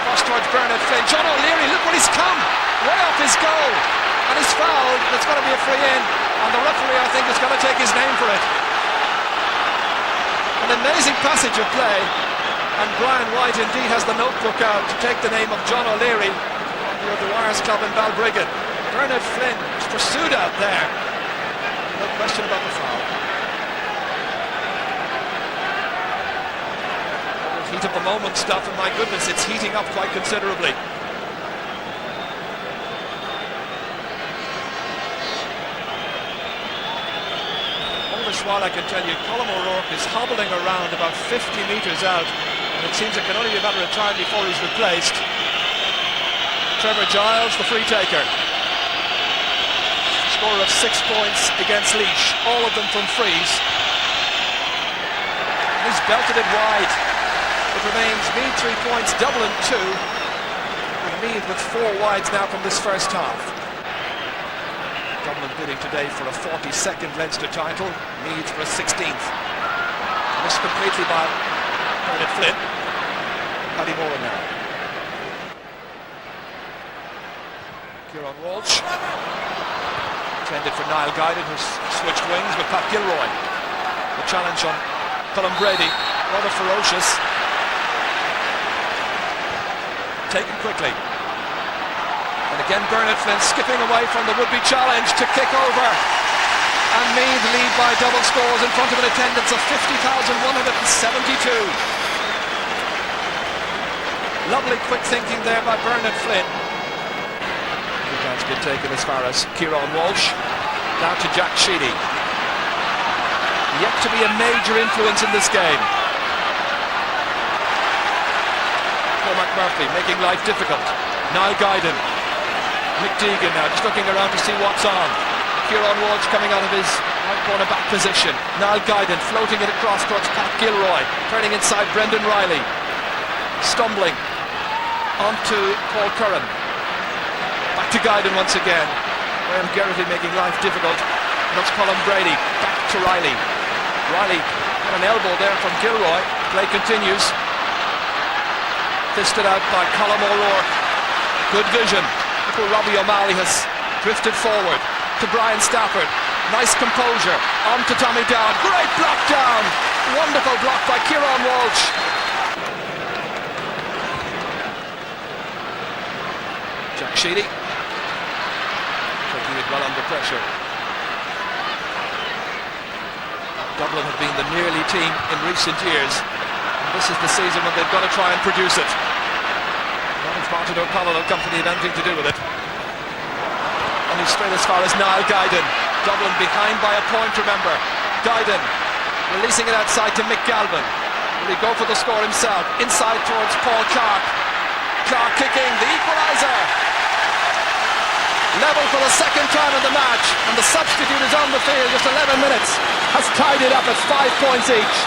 Cross towards Bernard Flynn. John O'Leary, look where he's come. Way off his goal. And he's fouled, and it's going to be a free in. And the referee, I think, is going to take his name for it. An amazing passage of play. And Brian White indeed has the notebook out to take the name of John O'Leary of the Wires Club in Balbriggan. Bernard Flynn is pursued out there. No question about the foul. Heat of the moment stuff, and my goodness, it's heating up quite considerably. All this while I can tell you, Colm O'Rourke is hobbling around about 50 metres out, and it seems it can only be a matter of time before he's replaced. Trevor Giles, the free taker. Scorer of 6 points against Laois, all of them from frees. He's belted it wide. It remains Meath 3 points, Dublin 2. With Meath with 4 wides now from this first half. Dublin bidding today for a 42nd Leinster title, Meath for a 16th. Missed completely by Bernard Flynn. Paddy Moran now. Kieran Walsh. Intended for Niall Guyden, who's switched wings with Pat Gilroy. The challenge on Colm Brady, rather ferocious. Taken quickly. And again Bernard Flynn skipping away from the would-be challenge to kick over. And Meath lead by double scores in front of an attendance of 50,172. Lovely quick thinking there by Bernard Flynn. That's been taken as far as Kieran Walsh. Now to Jack Sheedy. Yet to be a major influence in this game. Cormac Murphy making life difficult. Niall Guyden. Mick Deegan now just looking around to see what's on. Kieran Walsh coming out of his right corner back position. Niall Guyden floating it across towards Pat Gilroy. Turning inside Brendan Riley. Stumbling onto Paul Curran. Back to Guyden once again. Graham Geraghty making life difficult. That's Colm Brady. Back to Riley. Riley got an elbow there from Gilroy. Play continues. Fisted out by Colm O'Rourke. Good vision. Look where Robbie O'Malley has drifted forward to Brian Stafford. Nice composure. On to Tommy Dowd. Great block down. Wonderful block by Kieran Walsh. Jack Sheedy. Taking it well under pressure. Dublin have been the nearly team in recent years. This is the season when they've got to try and produce it. Not if Martin O'Connell and company had anything to do with it. And he's straight as far as Niall Guyden. Dublin behind by a point, remember. Guyden releasing it outside to Mick Galvin. Will he go for the score himself? Inside towards Paul Clark. Clark kicking, the equaliser. Level for the second time in the match, and the substitute is on the field. Just 11 minutes has tied it up at 5 points each.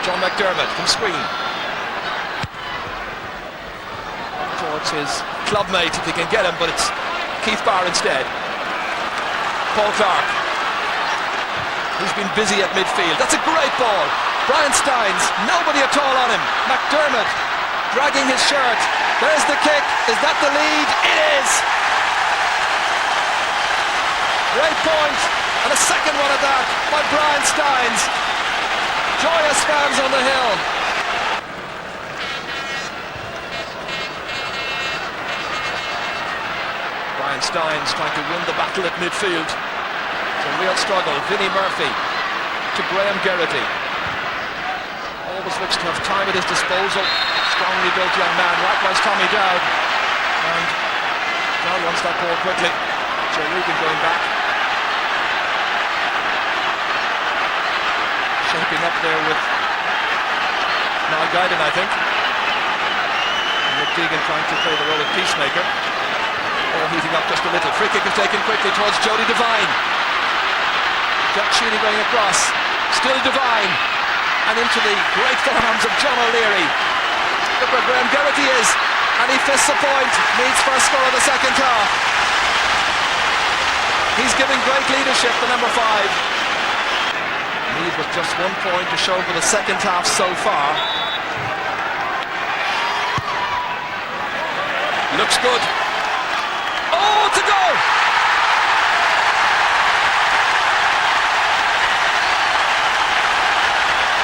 John McDermott from screen towards his clubmate if he can get him, but it's Keith Barr instead. Paul Clark, who's been busy at midfield. That's a great ball. Brian Steins, nobody at all on him. McDermott dragging his shirt. There's the kick. Is that the lead? It is. Great point, and a second one at that by Brian Steins. Joyous fans on the hill. Brian Steins trying to win the battle at midfield. It's a real struggle. Vinnie Murphy to Graham Geraghty. Always looks to have time at his disposal. Strongly built young man. Likewise Tommy Dowd. And Dowd wants that ball quickly. Joe Regan going back. Shaping up there with Niall Guyden, I think. And Mick Deegan trying to play the role of peacemaker. All heating up just a little. Free kick is taken quickly towards Jody Devine. Jack Sheedy going across. Still Devine. And into the great arms of John O'Leary. Look where Graham Geraghty is. And he fists a point. Needs first score of the second half. He's giving great leadership to number 5. Meath with just 1 point to show for the second half so far. Looks good. Oh, to go!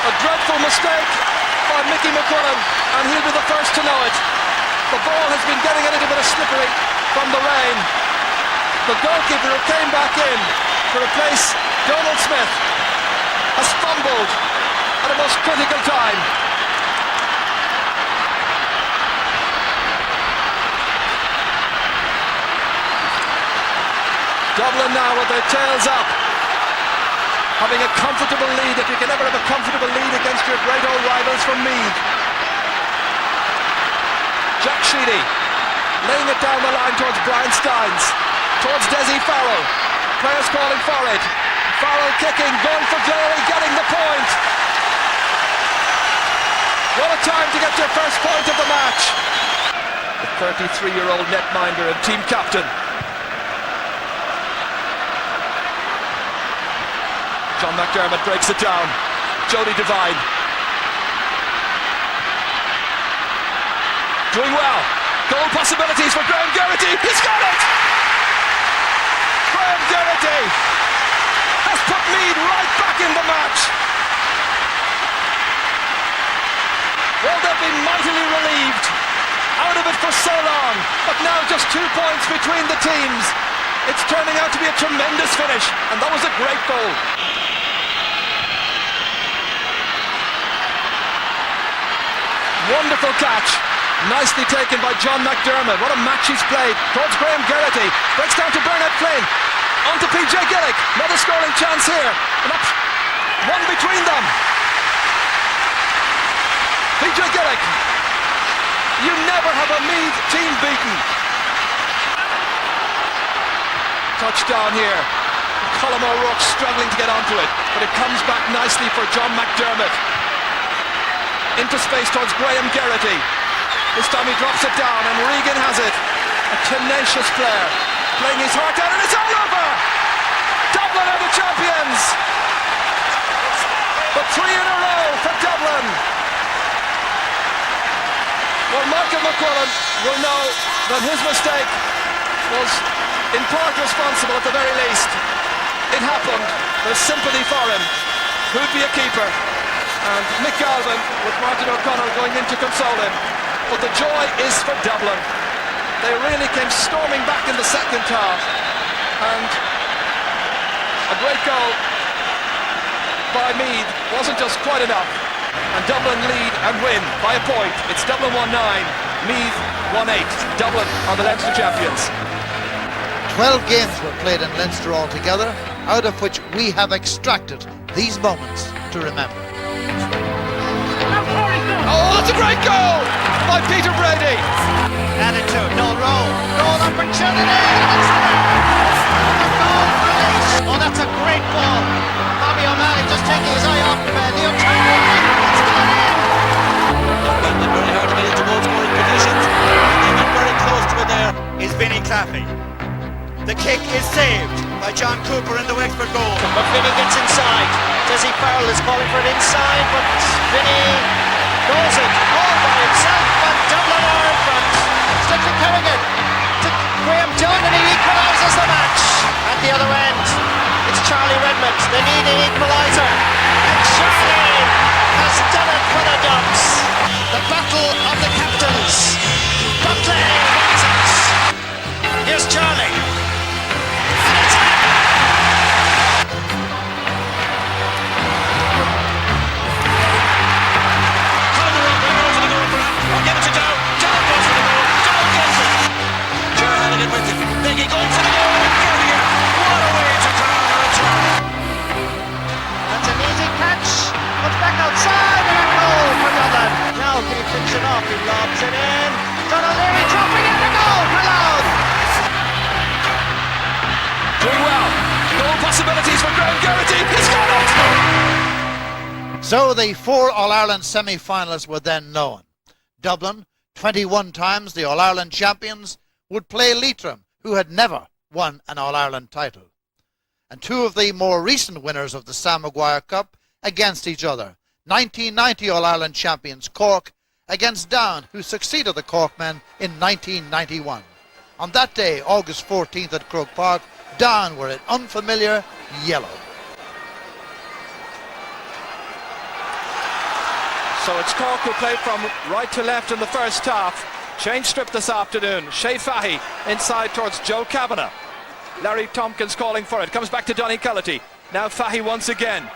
A dreadful mistake by Mickey McQuillan, and he'll be the first to know it. The ball has been getting a little bit of slippery from the rain. The goalkeeper who came back in to replace Donald Smith has fumbled at a most critical time. Dublin now with their tails up, having a comfortable lead, if you can ever have a comfortable lead against your great old rivals from Meath. Jack Sheedy laying it down the line towards Brian Steins, towards Desi Farrell. Players calling for it. Farrell kicking, going for glory, getting the point. What a time to get your first point of the match. The 33-year-old netminder and team captain. John McDermott breaks it down. Jody Devine. Doing well. Goal possibilities for Graham Geraghty. He's got it! Graham Geraghty has put Meath right back in the match. Well, they've been mightily relieved. Out of it for so long. But now just 2 points between the teams. It's turning out to be a tremendous finish. And that was a great goal. Wonderful catch. Nicely taken by John McDermott. What a match he's played. Towards Graham Geraghty. Breaks down to Bernard Flynn. On to PJ Gillick. Another scoring chance here. And up. One between them. PJ Gillick. You never have a Meath team beaten. Touchdown here. Colm O'Rourke struggling to get onto it. But it comes back nicely for John McDermott. Into space towards Graham Geraghty. This time he drops it down and Regan has it. A tenacious player playing his heart out, and it's all over. Dublin are the champions. But 3 in a row for Dublin. Well, Michael McQuillan will know that his mistake was in part responsible at the very least. It happened. There's sympathy for him. Who'd be a keeper? And Mick Galvin with Martin O'Connell going in to console him. But the joy is for Dublin. They really came storming back in the second half. And a great goal by Meath wasn't just quite enough, and Dublin lead and win by a point. It's Dublin 1-9, Meath 1-8. Dublin are the Leinster champions. 12 games were played in Leinster altogether, out of which we have extracted these moments to remember. Oh, that's a great goal by Peter Brady. Added to it, no row. Goal opportunity. It's there. Goal release. Oh, that's a great ball. Bobby O'Malley just taking his eye off Leo Tyrone. It's gone in. Very hard to get into goal scoring positions. They went very close to it there. Is Vinny Claffey. The kick is saved by John Cooper in the Wexford goal. But Vinny gets inside. Desi Farrell is calling for it inside, but Vinny goes it all by himself, but Dublin are in front. Stickley Kerrigan to Graham Dunn, and he equalises the match. At the other end, it's Charlie Redmond. They need an equaliser, and Charlie has done it for the Dubs. The battle of the captains. Buckley wins it. Here's Charlie. That's an easy catch. Comes back outside and a goal for Dublin. Now can he finish it off? He lobs it in. John O'Leary dropping in a goal for Louth. Doing well. Goal possibilities for Graham Geraghty. He's got it. So the 4 All-Ireland semi-finalists were then known. Dublin, 21 times the All-Ireland champions, would play Leitrim, who had never won an All-Ireland title. And 2 of the more recent winners of the Sam Maguire Cup against each other. 1990 All-Ireland champions Cork against Down, who succeeded the Cork men in 1991. On that day, August 14th at Croke Park, Down were in unfamiliar yellow. So it's Cork who play from right to left in the first half. Change strip this afternoon. Shea Fahy inside towards Joe Kavanagh. Larry Tompkins calling for it. Comes back to Donny Cullity. Now Fahy once again.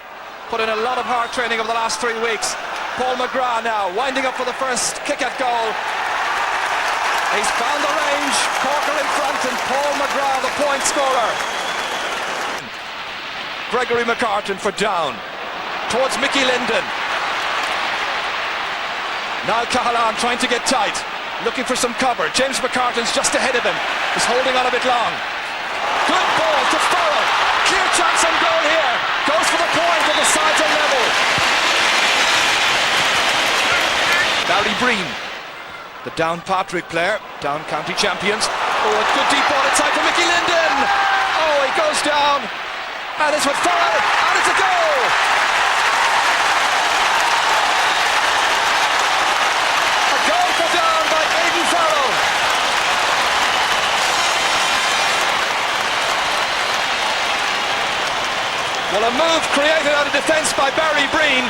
Put in a lot of hard training over the last 3 weeks. Paul McGrath now winding up for the first kick at goal. He's found the range. Cork are in front and Paul McGrath the point scorer. Gregory McCartan for Down. Towards Mickey Linden. Now Cahalane trying to get tight. Looking for some cover. James McCartan's just ahead of him. He's holding on a bit long. Good ball to Farrell. Clear chance on goal here. Goes for the point and the sides are level. Barry Breen, the Down Patrick player, Down County champions. Oh, a good deep ball inside for Mickey Linden. Oh, he goes down. And it's with Farrell. And it's a goal. A goal for Down by Aidan Farrell. Well, a move created out of defence by Barry Breen.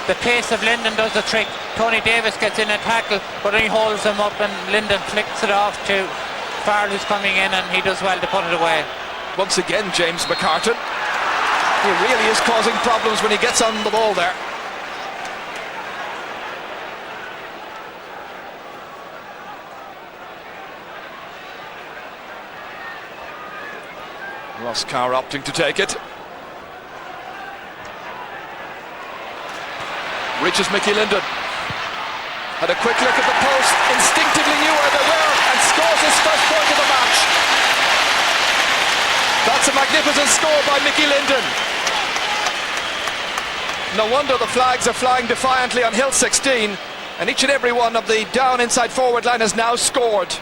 The pace of Linden does the trick. Tony Davis gets in a tackle, but he holds him up and Linden flicks it off to Farrell, who's coming in, and he does well to put it away. Once again, James McCartan. He really is causing problems when he gets on the ball there. Roscommon opting to take it. Reaches Mickey Linden. Had a quick look at the post, instinctively knew where they were, and scores his first point of the match. That's a magnificent score by Mickey Linden. No wonder the flags are flying defiantly on Hill 16, and each and every one of the Down inside forward line has now scored.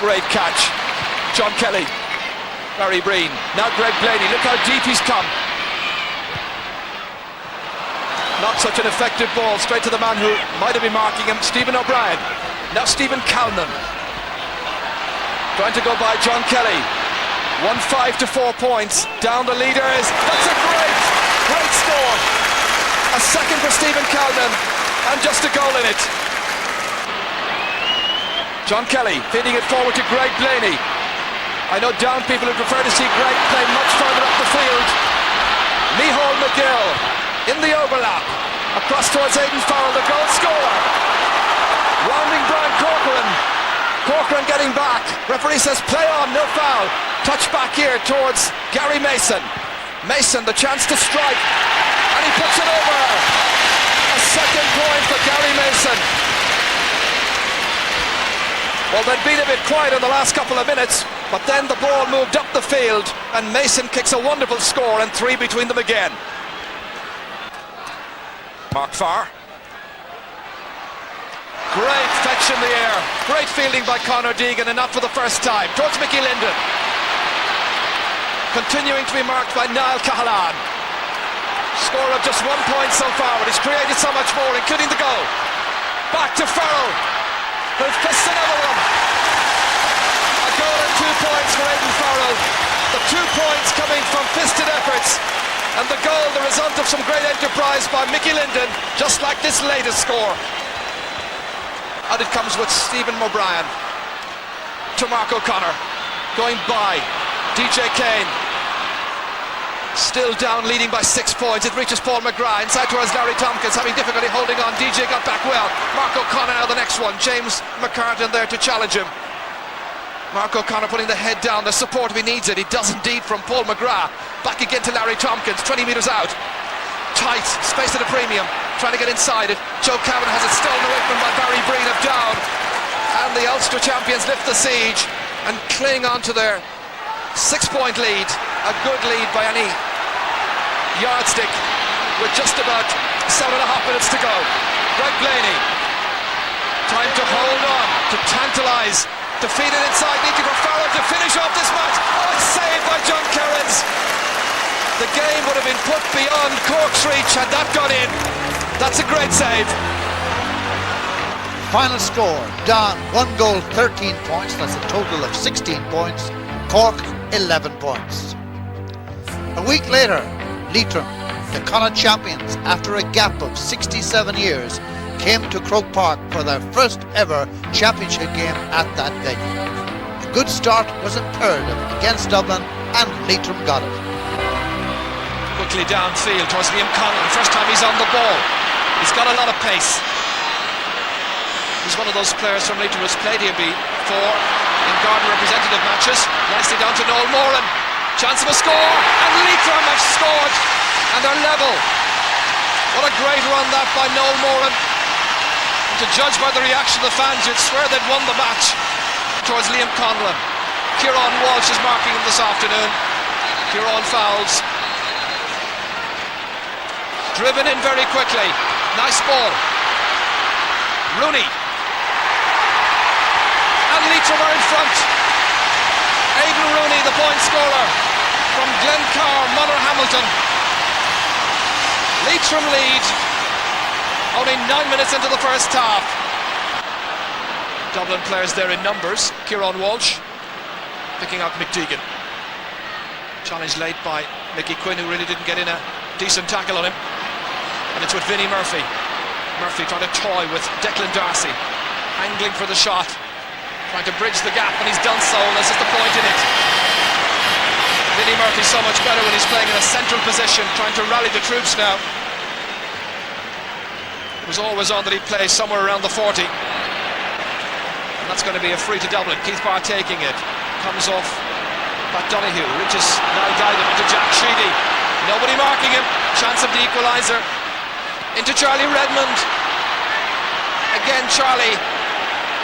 Great catch. John Kelly. Barry Breen. Now Greg Blaney. Look how deep he's come. Not such an effective ball. Straight to the man who might have been marking him, Stephen O'Brien. Now Stephen Calnan. Trying to go by John Kelly. 1-5 to 4 points. Down the leaders. That's a great score. A second for Stephen Calnan. And just a goal in it. John Kelly feeding it forward to Greg Blaney. I know Down people would prefer to see Greg play much further up the field. Micheál McGill in the overlap. Across towards Aidan Farrell, the goal scorer. Rounding Brian Corcoran. Corcoran getting back. Referee says play on, no foul. Touch back here towards Gary Mason. Mason, the chance to strike. And he puts it over. A second point for Gary Mason. Well, they'd been a bit quiet in the last couple of minutes, but then the ball moved up the field and Mason kicks a wonderful score and 3 between them again. Mark Farr. Great fetch in the air. Great fielding by Conor Deegan, and not for the first time. Towards Mickey Linden. Continuing to be marked by Niall Cahalane. Score of just 1 point so far, but he's created so much more, including the goal. Back to Farrell, who fists another one. A goal and 2 points for Aidan Farrell. The 2 points coming from fisted efforts, and the goal the result of some great enterprise by Mickey Linden, just like this latest score. Out it comes with Stephen O'Brien to Mark O'Connor, going by DJ Kane. Still Down, leading by 6 points. It reaches Paul McGrath inside towards Larry Tompkins, having difficulty holding on. DJ got back well. Mark O'Connor now the next one. James McCartan there to challenge him. Mark O'Connor putting the head down. The support if he needs it. He does indeed from Paul McGrath. Back again to Larry Tompkins, 20 metres out. Tight, space at a premium, trying to get inside it. Joe Cavan has it stolen away from by Barry Breen of Down. And the Ulster champions lift the siege and cling on to their 6 point lead. A good lead by any yardstick, with just about 7.5 minutes to go. Greg Blaney, time to hold on, to tantalise, to feed it inside, neatly for Farrell to finish off this match. Oh, it's saved by John Kerins. The game would have been put beyond Cork's reach had that gone in. That's a great save. Final score, Down 1 goal, 13 points. That's a total of 16 points. Cork 11 points. A week later, Leitrim, the Connaught champions, after a gap of 67 years, came to Croke Park for their first ever championship game at that venue. A good start was imperative against Dublin, and Leitrim got it. Quickly downfield towards Liam Conlon. First time he's on the ball. He's got a lot of pace. He's one of those players from Leitrim who's played here before in Garden representative matches. Nicely down to Noel Moran. Chance of a score, and Leitrim have scored, and they're level. What a great run that by Noel Moran. To judge by the reaction of the fans, you'd swear they'd won the match. Towards Liam Conlon. Kieran Walsh is marking him this afternoon. Kieran fouls. Driven in very quickly. Nice ball. Rooney. And Leitrim are in front. Aidan Rooney, the point scorer from Glencar, Munster Hamilton. Leitrim lead, only 9 minutes into the first half. Dublin players there in numbers. Kieran Walsh picking out Mick Deegan. Challenged late by Mickey Quinn, who really didn't get in a decent tackle on him. And it's with Vinnie Murphy. Murphy trying to toy with Declan Darcy, angling for the shot, trying to bridge the gap, and he's done so, and there's just a point in it. Vinnie Murphy's so much better when he's playing in a central position, trying to rally the troops now. It was always on that he'd play somewhere around the 40. And that's going to be a free to Dublin. Keith Barr taking it. Comes off Pat Donoghue, reaches now Diamond into Jack Sheedy. Nobody marking him. Chance of the equaliser. Into Charlie Redmond. Again Charlie.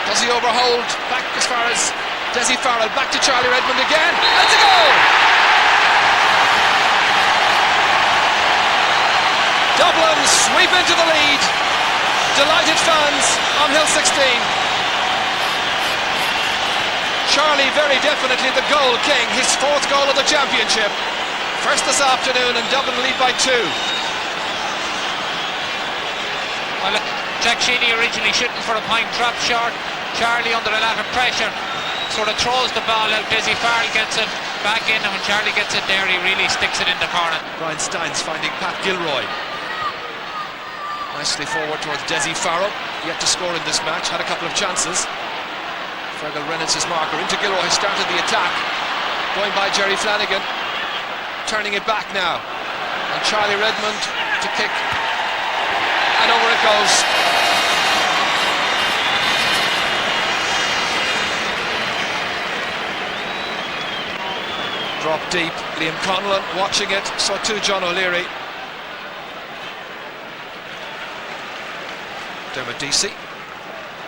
Does he overhold? Back as far as Dessie Farrell. Back to Charlie Redmond again. And it's a goal! Dublin sweep into the lead. Delighted fans on Hill 16. Charlie very definitely the goal king. His 4th goal of the championship. First this afternoon, and Dublin lead by 2. Well, Jack Sheedy originally shooting for a point, dropped short. Charlie under a lot of pressure sort of throws the ball out. Dessie Farrell gets it back in, and when Charlie gets it there, he really sticks it in the corner. Brian Steins finding Pat Gilroy. Nicely forward towards Dessie Farrell. Yet to score in this match, had a couple of chances. Fergal Reynolds' marker into Gilroy, started the attack. going by Jerry Flanagan, turning it back now, and Charlie Redmond to kick, and over it goes. Drop deep, Liam Conlon watching it, so too John O'Leary. Dermot Deasy,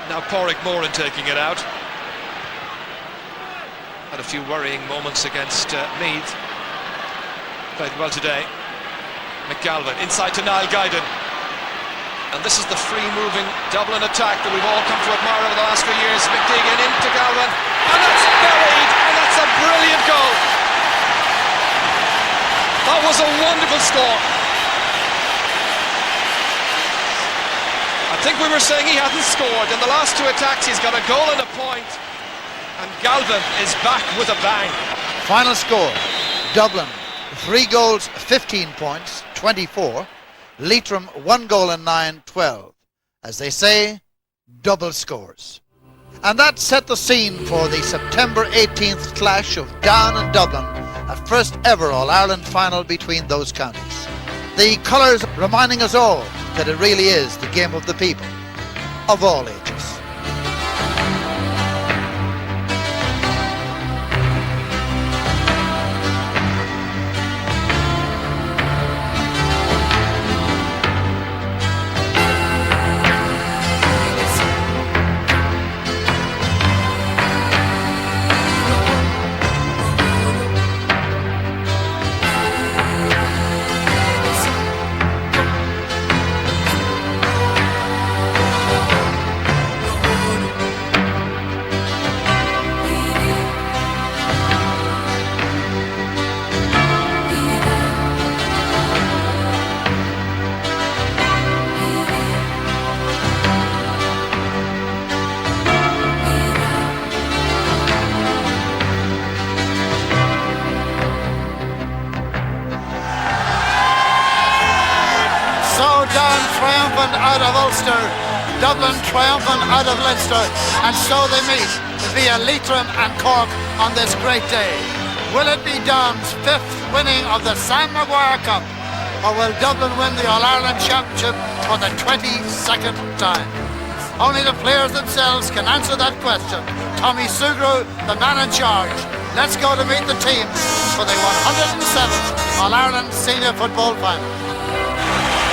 now Pádraig Moran taking it out. Had a few worrying moments against Meath. Played well today. McGalvin inside to Niall Guyden. And this is the free-moving Dublin attack that we've all come to admire over the last few years. McDeegan into Galvin, and that's buried, and that's a brilliant goal. That was a wonderful score. I think we were saying he hadn't scored. In the last two attacks he's got a goal and a point. And Galvin is back with a bang. Final score, Dublin 3 goals, 15 points, 24. Leitrim 1 goal and 9, 12. As they say, double scores. And that set the scene for the September 18th clash of Down and Dublin, a first ever All-Ireland final between those counties. The colours reminding us all that it really is the game of the people, of all ages. Triumphant out of Ulster, Dublin triumphant out of Leinster, and so they meet via Leitrim and Cork on this great day. Will it be Down's 5th winning of the Sam Maguire Cup, or will Dublin win the All-Ireland Championship for the 22nd time? Only the players themselves can answer that question. Tommy Sugru, the man in charge. Let's go to meet the teams for the 107th All-Ireland Senior Football Final.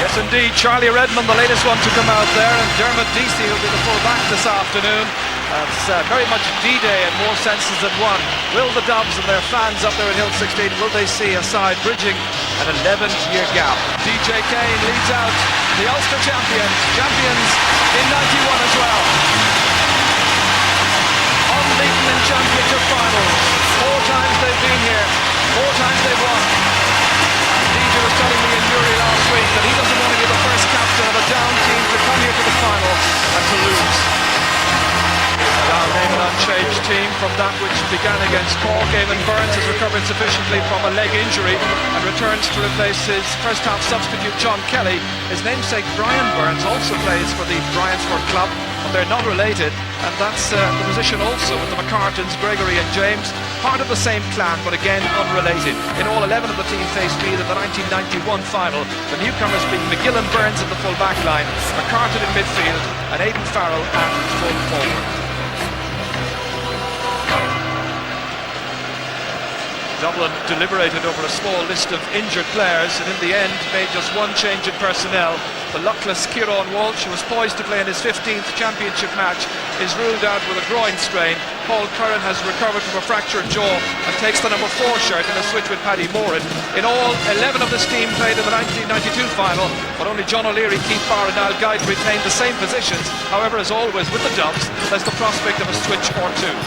Yes, indeed, Charlie Redmond, the latest one to come out there, and Dermot Deasy will be the full back this afternoon. It's very much D-Day in more senses than one. Will the Dubs and their fans up there at Hill 16, will they see a side bridging an 11-year gap? DJ Kane leads out the Ulster champions in 91 as well. Unbeaten in championship finals. 4 times they've been here, 4 times they've won. DJ was telling me in Uri last week that he doesn't want to be the first captain of a Down team to come here to the final and to lose. Down name an unchanged team from that which began against Cork. Eamon Burns has recovered sufficiently from a leg injury and returns to replace his first half substitute John Kelly. His namesake Brian Burns also plays for the Bryansford club, but they're not related, and that's the position also with the McCartans, Gregory and James, part of the same clan but again unrelated. In all, 11 of the team faced Meath in the 1991 final, the newcomers being McGill and Burns in the full back line, McCartan in midfield and Aidan Farrell at full forward. Dublin deliberated over a small list of injured players and in the end made just one change in personnel. The luckless Kieran Walsh, who was poised to play in his 15th championship match, is ruled out with a groin strain. Paul Curran has recovered from a fractured jaw and takes the number 4 shirt in a switch with Paddy Moran. In all, 11 of this team played in the 1992 final, but only John O'Leary, Keith Barr and Niall Guyden retained the same positions. However, as always with the Dubs, there's the prospect of a switch or two.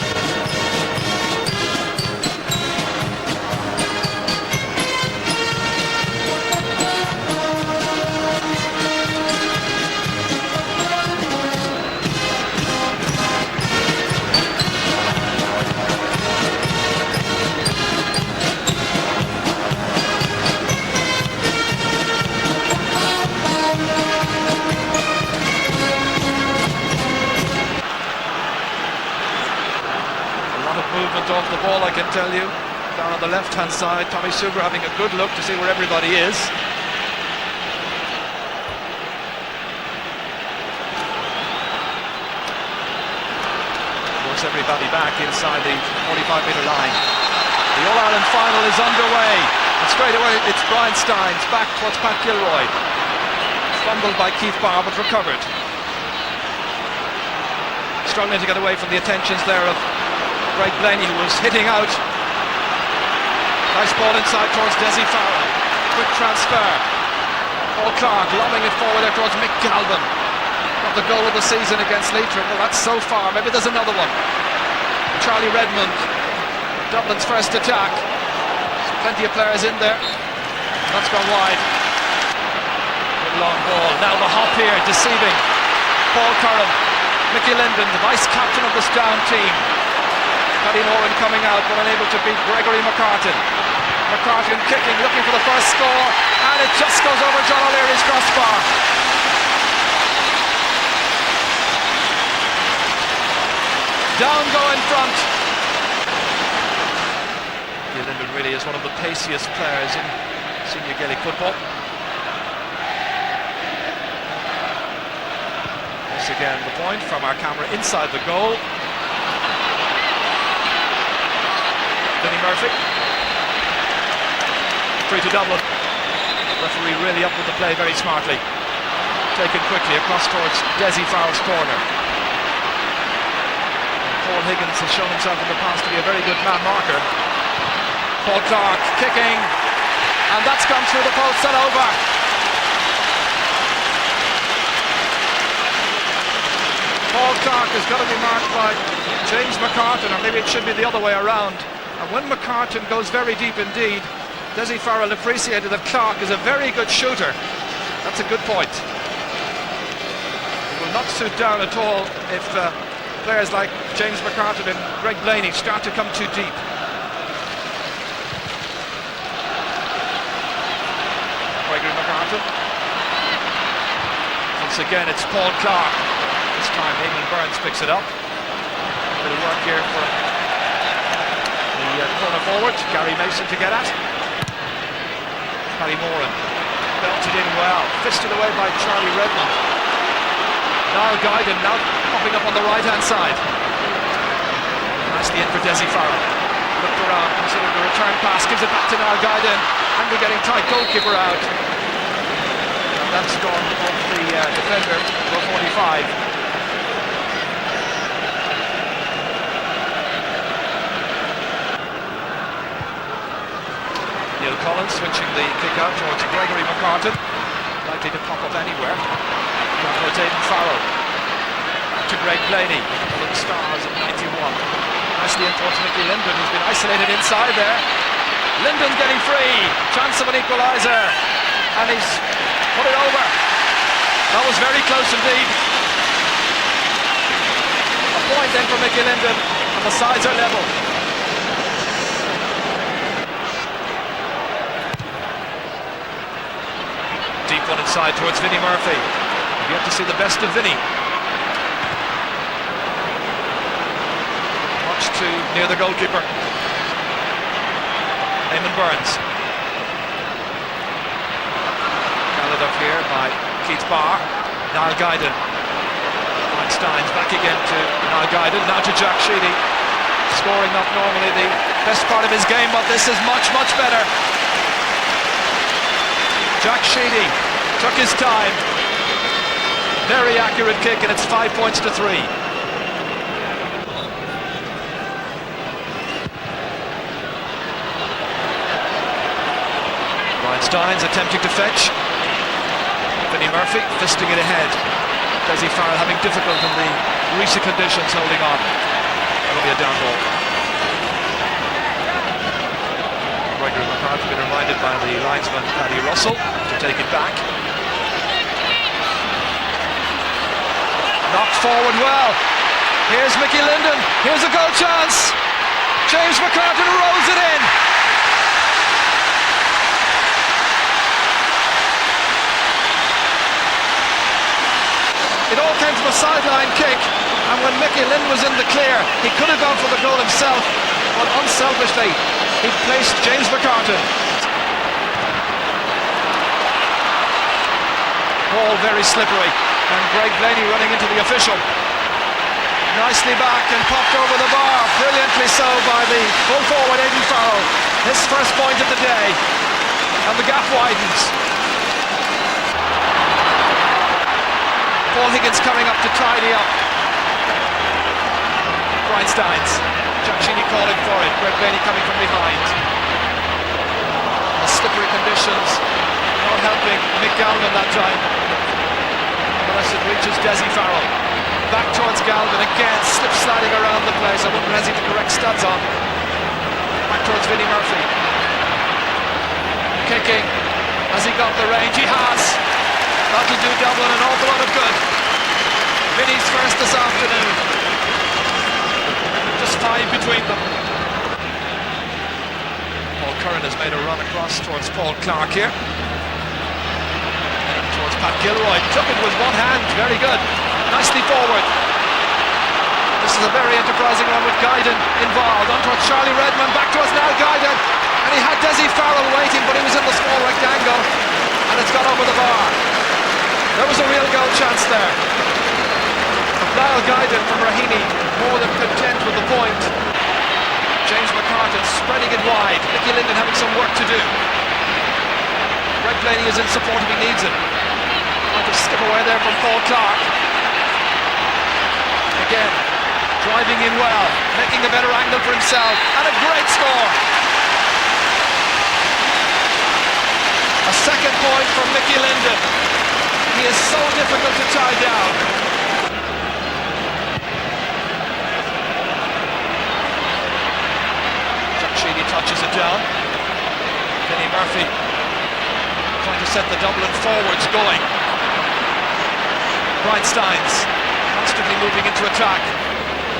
Off the ball, I can tell you. Down on the left-hand side, Tommy Sugar having a good look to see where everybody is. Force everybody back inside the 45-metre line. The All-Ireland final is underway. And straight away it's Brian Steins back towards Pat Gilroy. Fumbled by Keith Barr but recovered. Struggling to get away from the attentions there of Greg Blaney, who was hitting out. Nice ball inside towards Desi Farrell. Quick transfer. Paul Clark lobbing it forward there towards Mick Galvin. Got the goal of the season against Leitrim. Well, that's so far. Maybe there's another one. Charlie Redmond, Dublin's first attack. There's plenty of players in there. That's gone wide. Good long ball. Now the hop here, deceiving. Paul Curran. Mickey Linden, the vice-captain of this down team. Paddy Moran coming out, but unable to beat Gregory McCartan. McCartan kicking, looking for the first score, and it just goes over John O'Leary's crossbar. Down go in front. Mickey Linden really is one of the paciest players in senior Gaelic football. Again the point from our camera inside the goal. Vinnie Murphy. Free to Dublin. Referee really up with the play very smartly. Taken quickly across towards Desi Farrell's corner. And Paul Higgins has shown himself in the past to be a very good man marker. Paul Clark kicking, and that's gone through the post and over. Paul Clark has got to be marked by James McCartan, or maybe it should be the other way around. And when McCartan goes very deep indeed, Desi Farrell appreciated that Clark is a very good shooter. That's a good point. It will not suit down at all if players like James McCartan and Greg Blaney start to come too deep. Gregory McCartan. Once again it's Paul Clark. This time Eamon Burns picks it up. Bit of work here for the corner forward. Gary Mason to get at. Paddy Moran belted in well. Fisted away by Charlie Redmond. Niall Guyden now popping up on the right hand side. Nicely in for Desi Farrell. Looked around, considering the return pass. Gives it back to Niall Guyden. Angle getting tight. Goalkeeper out. And that's gone off the defender for 45. Neil Collins switching the kick out towards Gregory McCartan, likely to pop up anywhere. Down towards Aidan Farrell, to Greg Blaney, the Stars at 91. Nicely in towards Mickey Linden, who's been isolated inside there. Linden getting free, chance of an equaliser, and he's put it over. That was very close indeed. A point then for Mickey Linden, and the sides are level. Deep one inside towards Vinnie Murphy. You have to see the best of Vinnie. Much too near the goalkeeper. Eamon Burns. Gathered up here by Keith Barr. Niall Guyden. Mike Steins back again to Niall Guyden. Now to Jack Sheedy. Scoring not normally the best part of his game, but this is much, much better. Jack Sheedy took his time. Very accurate kick, and it's 5 points to 3. Brian Steins attempting to fetch. Vinnie Murphy fisting it ahead. Desi Farrell having difficult in the greasy conditions, holding on. That'll be a down ball. Gregory McCartan been reminded by the linesman Paddy Russell to take it back. Knocked forward well. Here's Mickey Linden. Here's a goal chance. James McCartan rolls it in. It all came from a sideline kick, and when Mickey Linden was in the clear, he could have gone for the goal himself, but unselfishly, He placed James McCartan. Ball very slippery, and Greg Blaney running into the official. Nicely back and popped over the bar, brilliantly so by the full forward Aidan Farrell. His first point of the day, and the gap widens. Paul Higgins coming up to tidy up. Brian Steins, Jack Sheedy calling for it, Greg Blaney coming from behind. The slippery conditions not helping Mick Galvin that time. Unless it reaches Desi Farrell. Back towards Galvin again, slip sliding around the place. I wonder has he the correct studs on. Back towards Vinnie Murphy. Kicking. Has he got the range? He has. That'll do Dublin an awful lot of good. Vinnie's first this afternoon. Just 5 between them. Paul Curran has made a run across towards Paul Clark here. And towards Pat Gilroy. Took it with one hand. Very good. Nicely forward. This is a very enterprising one with Guyden involved. On towards Charlie Redmond. Back towards Niall Guyden. And he had Desi Farrell waiting, but he was in the small rectangle. And it's gone over the bar. There was a real goal chance there. Niall Guyden from Raheny more than content with the point. James McCartan spreading it wide. Nicky Linden having some work to do. Greg Blaney is in support if he needs it. Trying to skip away there from Paul Clark. Again, driving in well, making a better angle for himself, and a great score. A second point from Mickey Linden. He is so difficult to tie down. Jack Sheedy touches it down. Vinnie Murphy trying to set the Dublin forwards going. Brian Steins constantly moving into attack,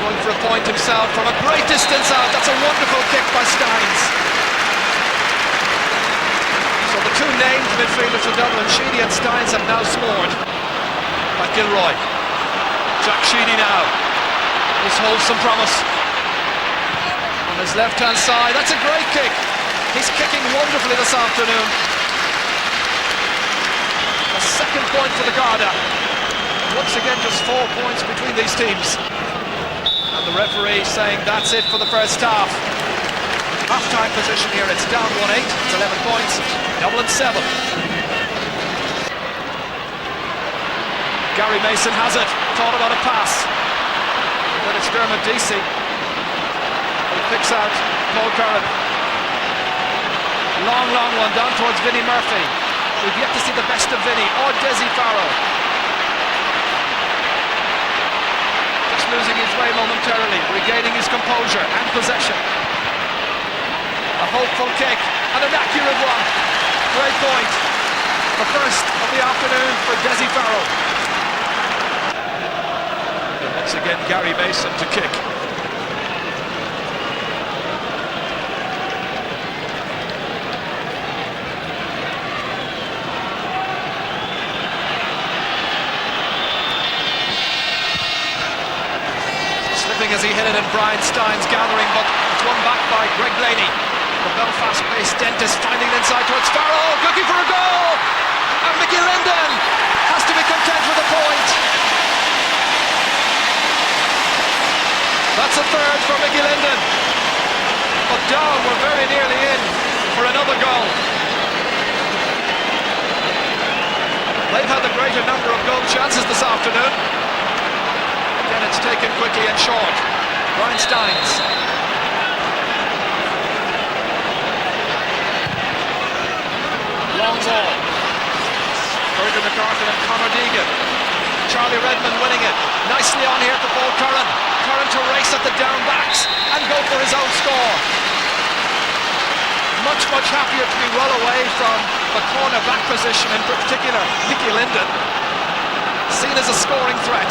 going for a point himself from a great distance out. That's a wonderful kick by Steins. So the two named midfielders for Dublin, Sheedy and Steins, have now scored. By Gilroy. Jack Sheedy now. This holds some promise. On his left hand side, that's a great kick. He's kicking wonderfully this afternoon. A second point for the Garda. Once again, just 4 points between these teams. And the referee saying that's it for the first half. Half-time position here, it's down 1-8, it's 11 points, Dublin 7. Gary Mason has it, thought about a pass. But it's Dermot Deasy. He picks out Paul Curran. Long one down towards Vinnie Murphy. We've yet to see the best of Vinnie or Desi Farrell. Losing his way momentarily, regaining his composure and possession. A hopeful kick and an accurate one. Great point. The first of the afternoon for Desi Farrell. And once again Gary Mason to kick. As he hit it, and Brian Steins gathering, but it's won back by Greg Blaney. The Belfast-based dentist finding it inside towards Farrell, looking for a goal, and Mickey Linden has to be content with a point. That's a third for Mickey Linden, but Down were very nearly in for another goal. They've had the greater number of goal chances this afternoon. And it's taken quickly and short. Brian Steins. Long ball. Berger McCarthy and Conor Deegan. Charlie Redmond winning it. Nicely on here for Paul Curran. Curran to race at the down backs and go for his own score. Much happier to be well away from the corner back position, in particular Mickey Linden. Seen as a scoring threat.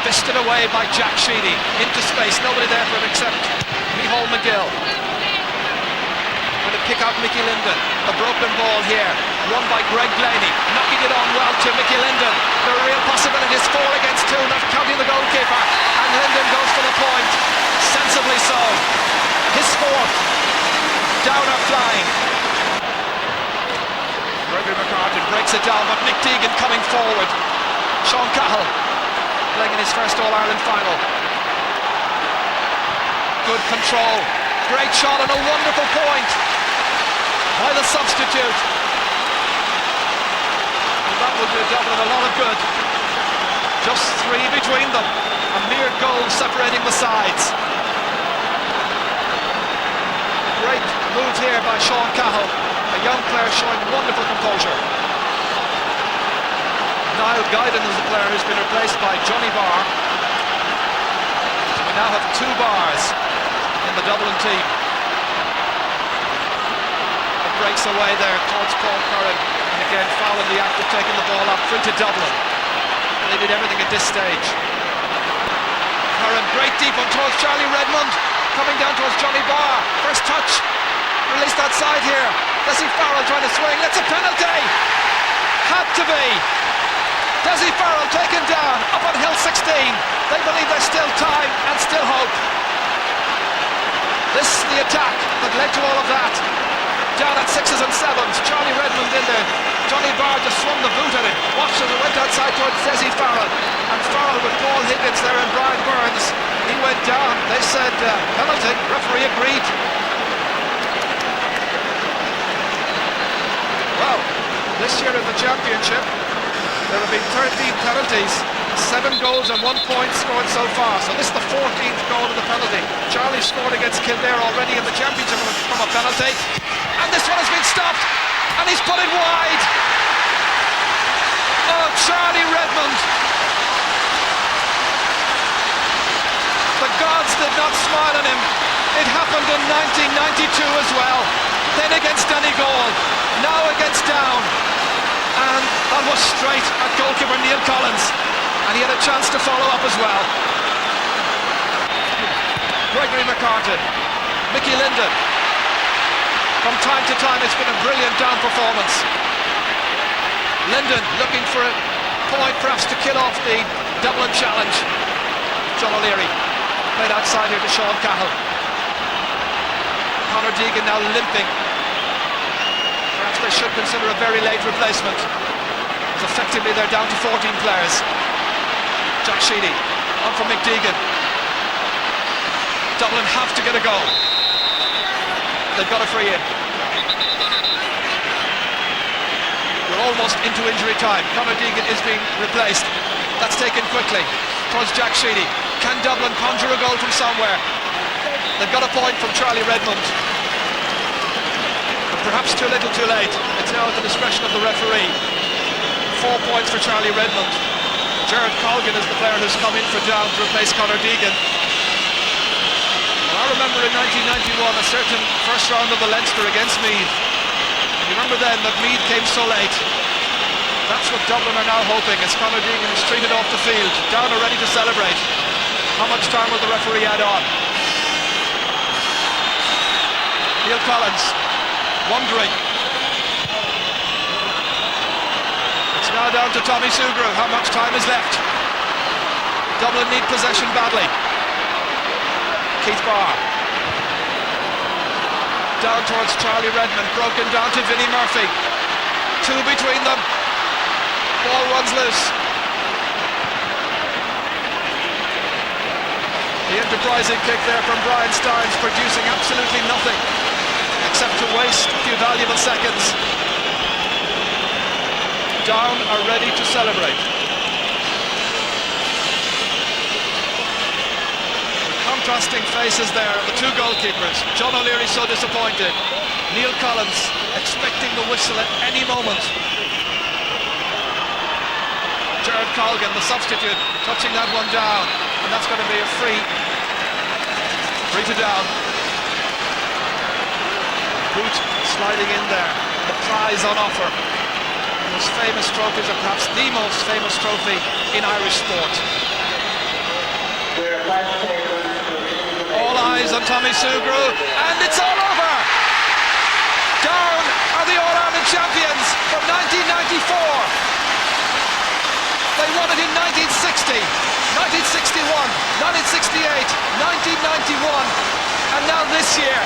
Fisted away by Jack Sheedy into space, nobody there for him except Micheál McGill. And it pick out Mickey Linden. A broken ball here, won by Greg Blaney, knocking it on well to Mickey Linden. There are real possibilities, 4 against 2, not counting the goalkeeper, and Linden goes for the point, sensibly so. His 4th, Downer flying. Gregory McCartan breaks it down, but Nick Deegan coming forward. Sean Cahill playing in his first All-Ireland final. Good control, great shot and a wonderful point by the substitute. And that will do Dublin a lot of good. Just 3 between them, a mere goal separating the sides. Great move here by Sean Cahill, a young player showing wonderful composure. Niall Guyden is the player who's been replaced by Johnny Barr. So we now have 2 bars in the Dublin team. It breaks away there towards Paul Curran, and again foul in the act of taking the ball up free to Dublin. And they did everything at this stage. Curran, great deep one towards Charlie Redmond, coming down towards Johnny Barr. First touch, released outside here. Desi Farrell trying to swing, that's a penalty! Had to be! Desi Farrell taken down, up on hill 16. They believe there's still time and still hope. This is the attack that led to all of that. Down at 6s and 7s, Charlie Redmond in there. Johnny Barr just swung the boot at him. Watched as it went outside towards Desi Farrell. And Farrell with Paul Higgins there and Brian Burns. He went down. They said penalty. Referee agreed. Well, this year in the championship, there have been 13 penalties. 7 goals and 1 point scored so far. So this is the 14th goal of the penalty. Charlie scored against Kildare already in the championship from a penalty. And this one has been stopped. And he's put it wide. Oh, Charlie Redmond. The gods did not smile on him. It happened in 1992 as well. Then against Donegal. Now against Down. And that was straight at goalkeeper Neil Collins. And he had a chance to follow up as well. Gregory McCartan, Mickey Linden. From time to time it's been a brilliant Down performance. Linden looking for a point perhaps to kill off the Dublin challenge. John O'Leary played outside here to Sean Cahill. Conor Deegan now limping. Perhaps they should consider a very late replacement. Because effectively they're down to 14 players. Jack Sheedy on for Mick Deegan. Dublin have to get a goal. They've got a free in. We're almost into injury time. Conor Deegan is being replaced. That's taken quickly towards Jack Sheedy. Can Dublin conjure a goal from somewhere? They've got a point from Charlie Redmond. But perhaps too little too late. It's now at the discretion of the referee. 4 points for Charlie Redmond. Gerard Colgan is the player who's come in for Down to replace Conor Deegan. Well, I remember in 1991 a certain first round of the Leinster against Meath. You remember then that Meath came so late. That's what Dublin are now hoping as Conor Deegan is treated off the field. Down are ready to celebrate. How much time will the referee add on? Neil Collins wondering. It's now down to Tommy Sugru. How much time is left? Dublin need possession badly. Keith Barr. Down towards Charlie Redmond. Broken down to Vinnie Murphy. 2 between them. Ball runs loose. The enterprising kick there from Brian Starnes, producing absolutely nothing except to waste a few valuable seconds. Down are ready to celebrate. Contrasting faces there of the 2 goalkeepers. John O'Leary so disappointed. Neil Collins expecting the whistle at any moment. Gerard Colgan, the substitute, touching that one down, and that's going to be a free to Down. Boot sliding in there, the prize on offer. The most famous trophies, and perhaps the most famous trophy in Irish sport. All eyes on Tommy Sugru, and it's all over! They won it in 1960, 1961, 1968, 1991, and now this year,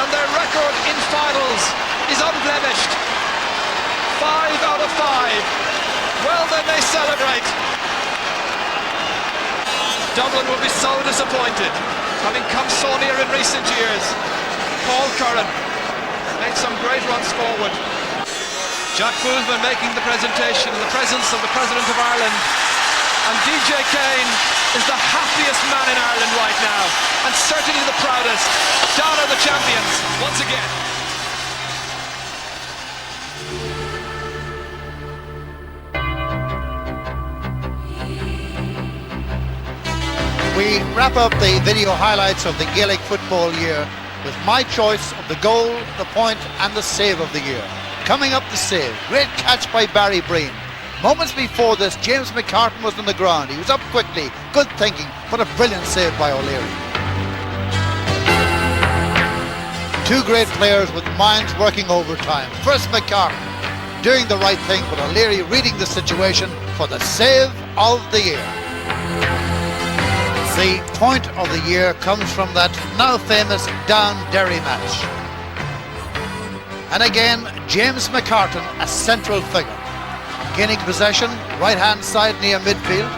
and their record in finals is unblemished. 5 out of 5. Well, they may celebrate. Dublin will be so disappointed, having come so near in recent years. Paul Curran made some great runs forward. Jack Boozman making the presentation in the presence of the President of Ireland. And DJ Kane is the happiest man in Ireland right now, and certainly the proudest. Down are the champions once again. We wrap up the video highlights of the Gaelic football year with my choice of the goal, the point and the save of the year. Coming up, the save. Great catch by Barry Breen. Moments before this, James McCartan was on the ground. He was up quickly, good thinking, but a brilliant save by O'Leary. Two great players with minds working overtime. First McCartan doing the right thing, but O'Leary reading the situation for the save of the year. The point of the year comes from that now famous Down-Derry match. And again, James McCartan, a central figure. Gaining possession, right-hand side near midfield.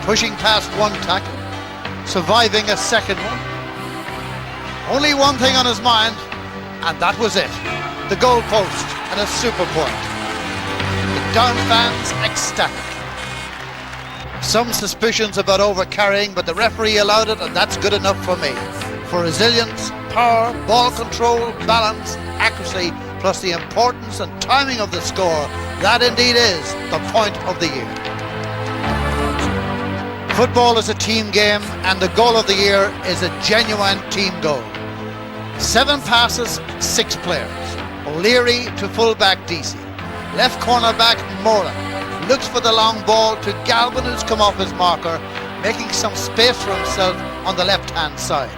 Pushing past one tackle. Surviving a second one. Only one thing on his mind, and that was it. The goal post and a super point. The Down fans ecstatic. Some suspicions about over-carrying, but the referee allowed it, and that's good enough for me. For resilience, power, ball control, balance, accuracy, plus the importance and timing of the score, that indeed is the point of the year. Football is a team game, and the goal of the year is a genuine team goal. 7 passes, 6 players. O'Leary to full-back Deasy. Left corner-back Moran. Looks for the long ball to Galvin, who's come off his marker, making some space for himself on the left-hand side.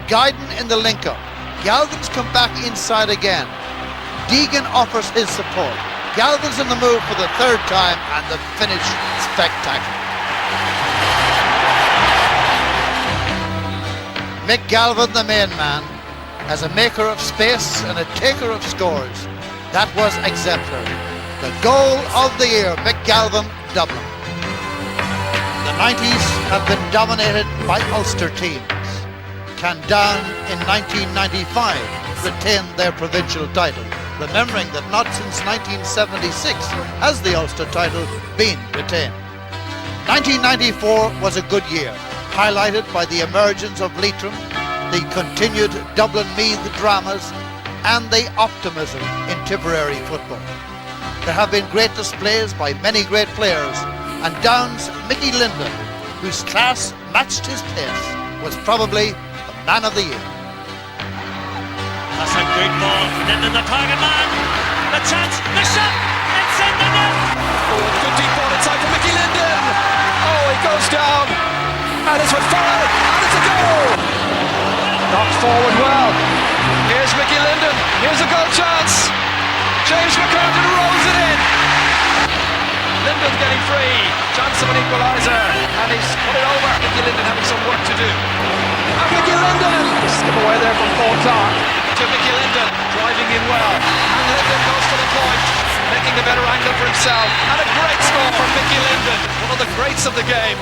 Guyden in the link-up. Galvin's come back inside again. Deegan offers his support. Galvin's in the move for the third time, and the finish spectacular. Mick Galvin, the main man, as a maker of space and a taker of scores. That was exemplary. The goal of the year, Mick Galvin, Dublin. The 90s have been dominated by Ulster teams. Can Down in 1995 retain their provincial title, remembering that not since 1976 has the Ulster title been retained. 1994 was a good year, highlighted by the emergence of Leitrim, the continued Dublin-Meath dramas, and the optimism in Tipperary football. There have been great displays by many great players, and Down's Mickey Linden, whose class matched his pace, was probably the man of the year. That's a great ball. Linden, the target man. The chance, the shot. It's in the net. Oh, good deep ball inside for Mickey Linden. Oh, he goes down, and it's with Farrell, and it's a goal. Knocked forward well. Here's Mickey Linden. Here's a goal chance. James McCartan rolls it in. Linden getting free. Chance of an equaliser, and he's put it over. Mickey Linden having some work to do. And Mickey Linden, skip away there from Paul Clark to Mickey Linden, driving in well. And Linden goes for the point, making a better angle for himself. And a great score for Mickey Linden, one of the greats of the game.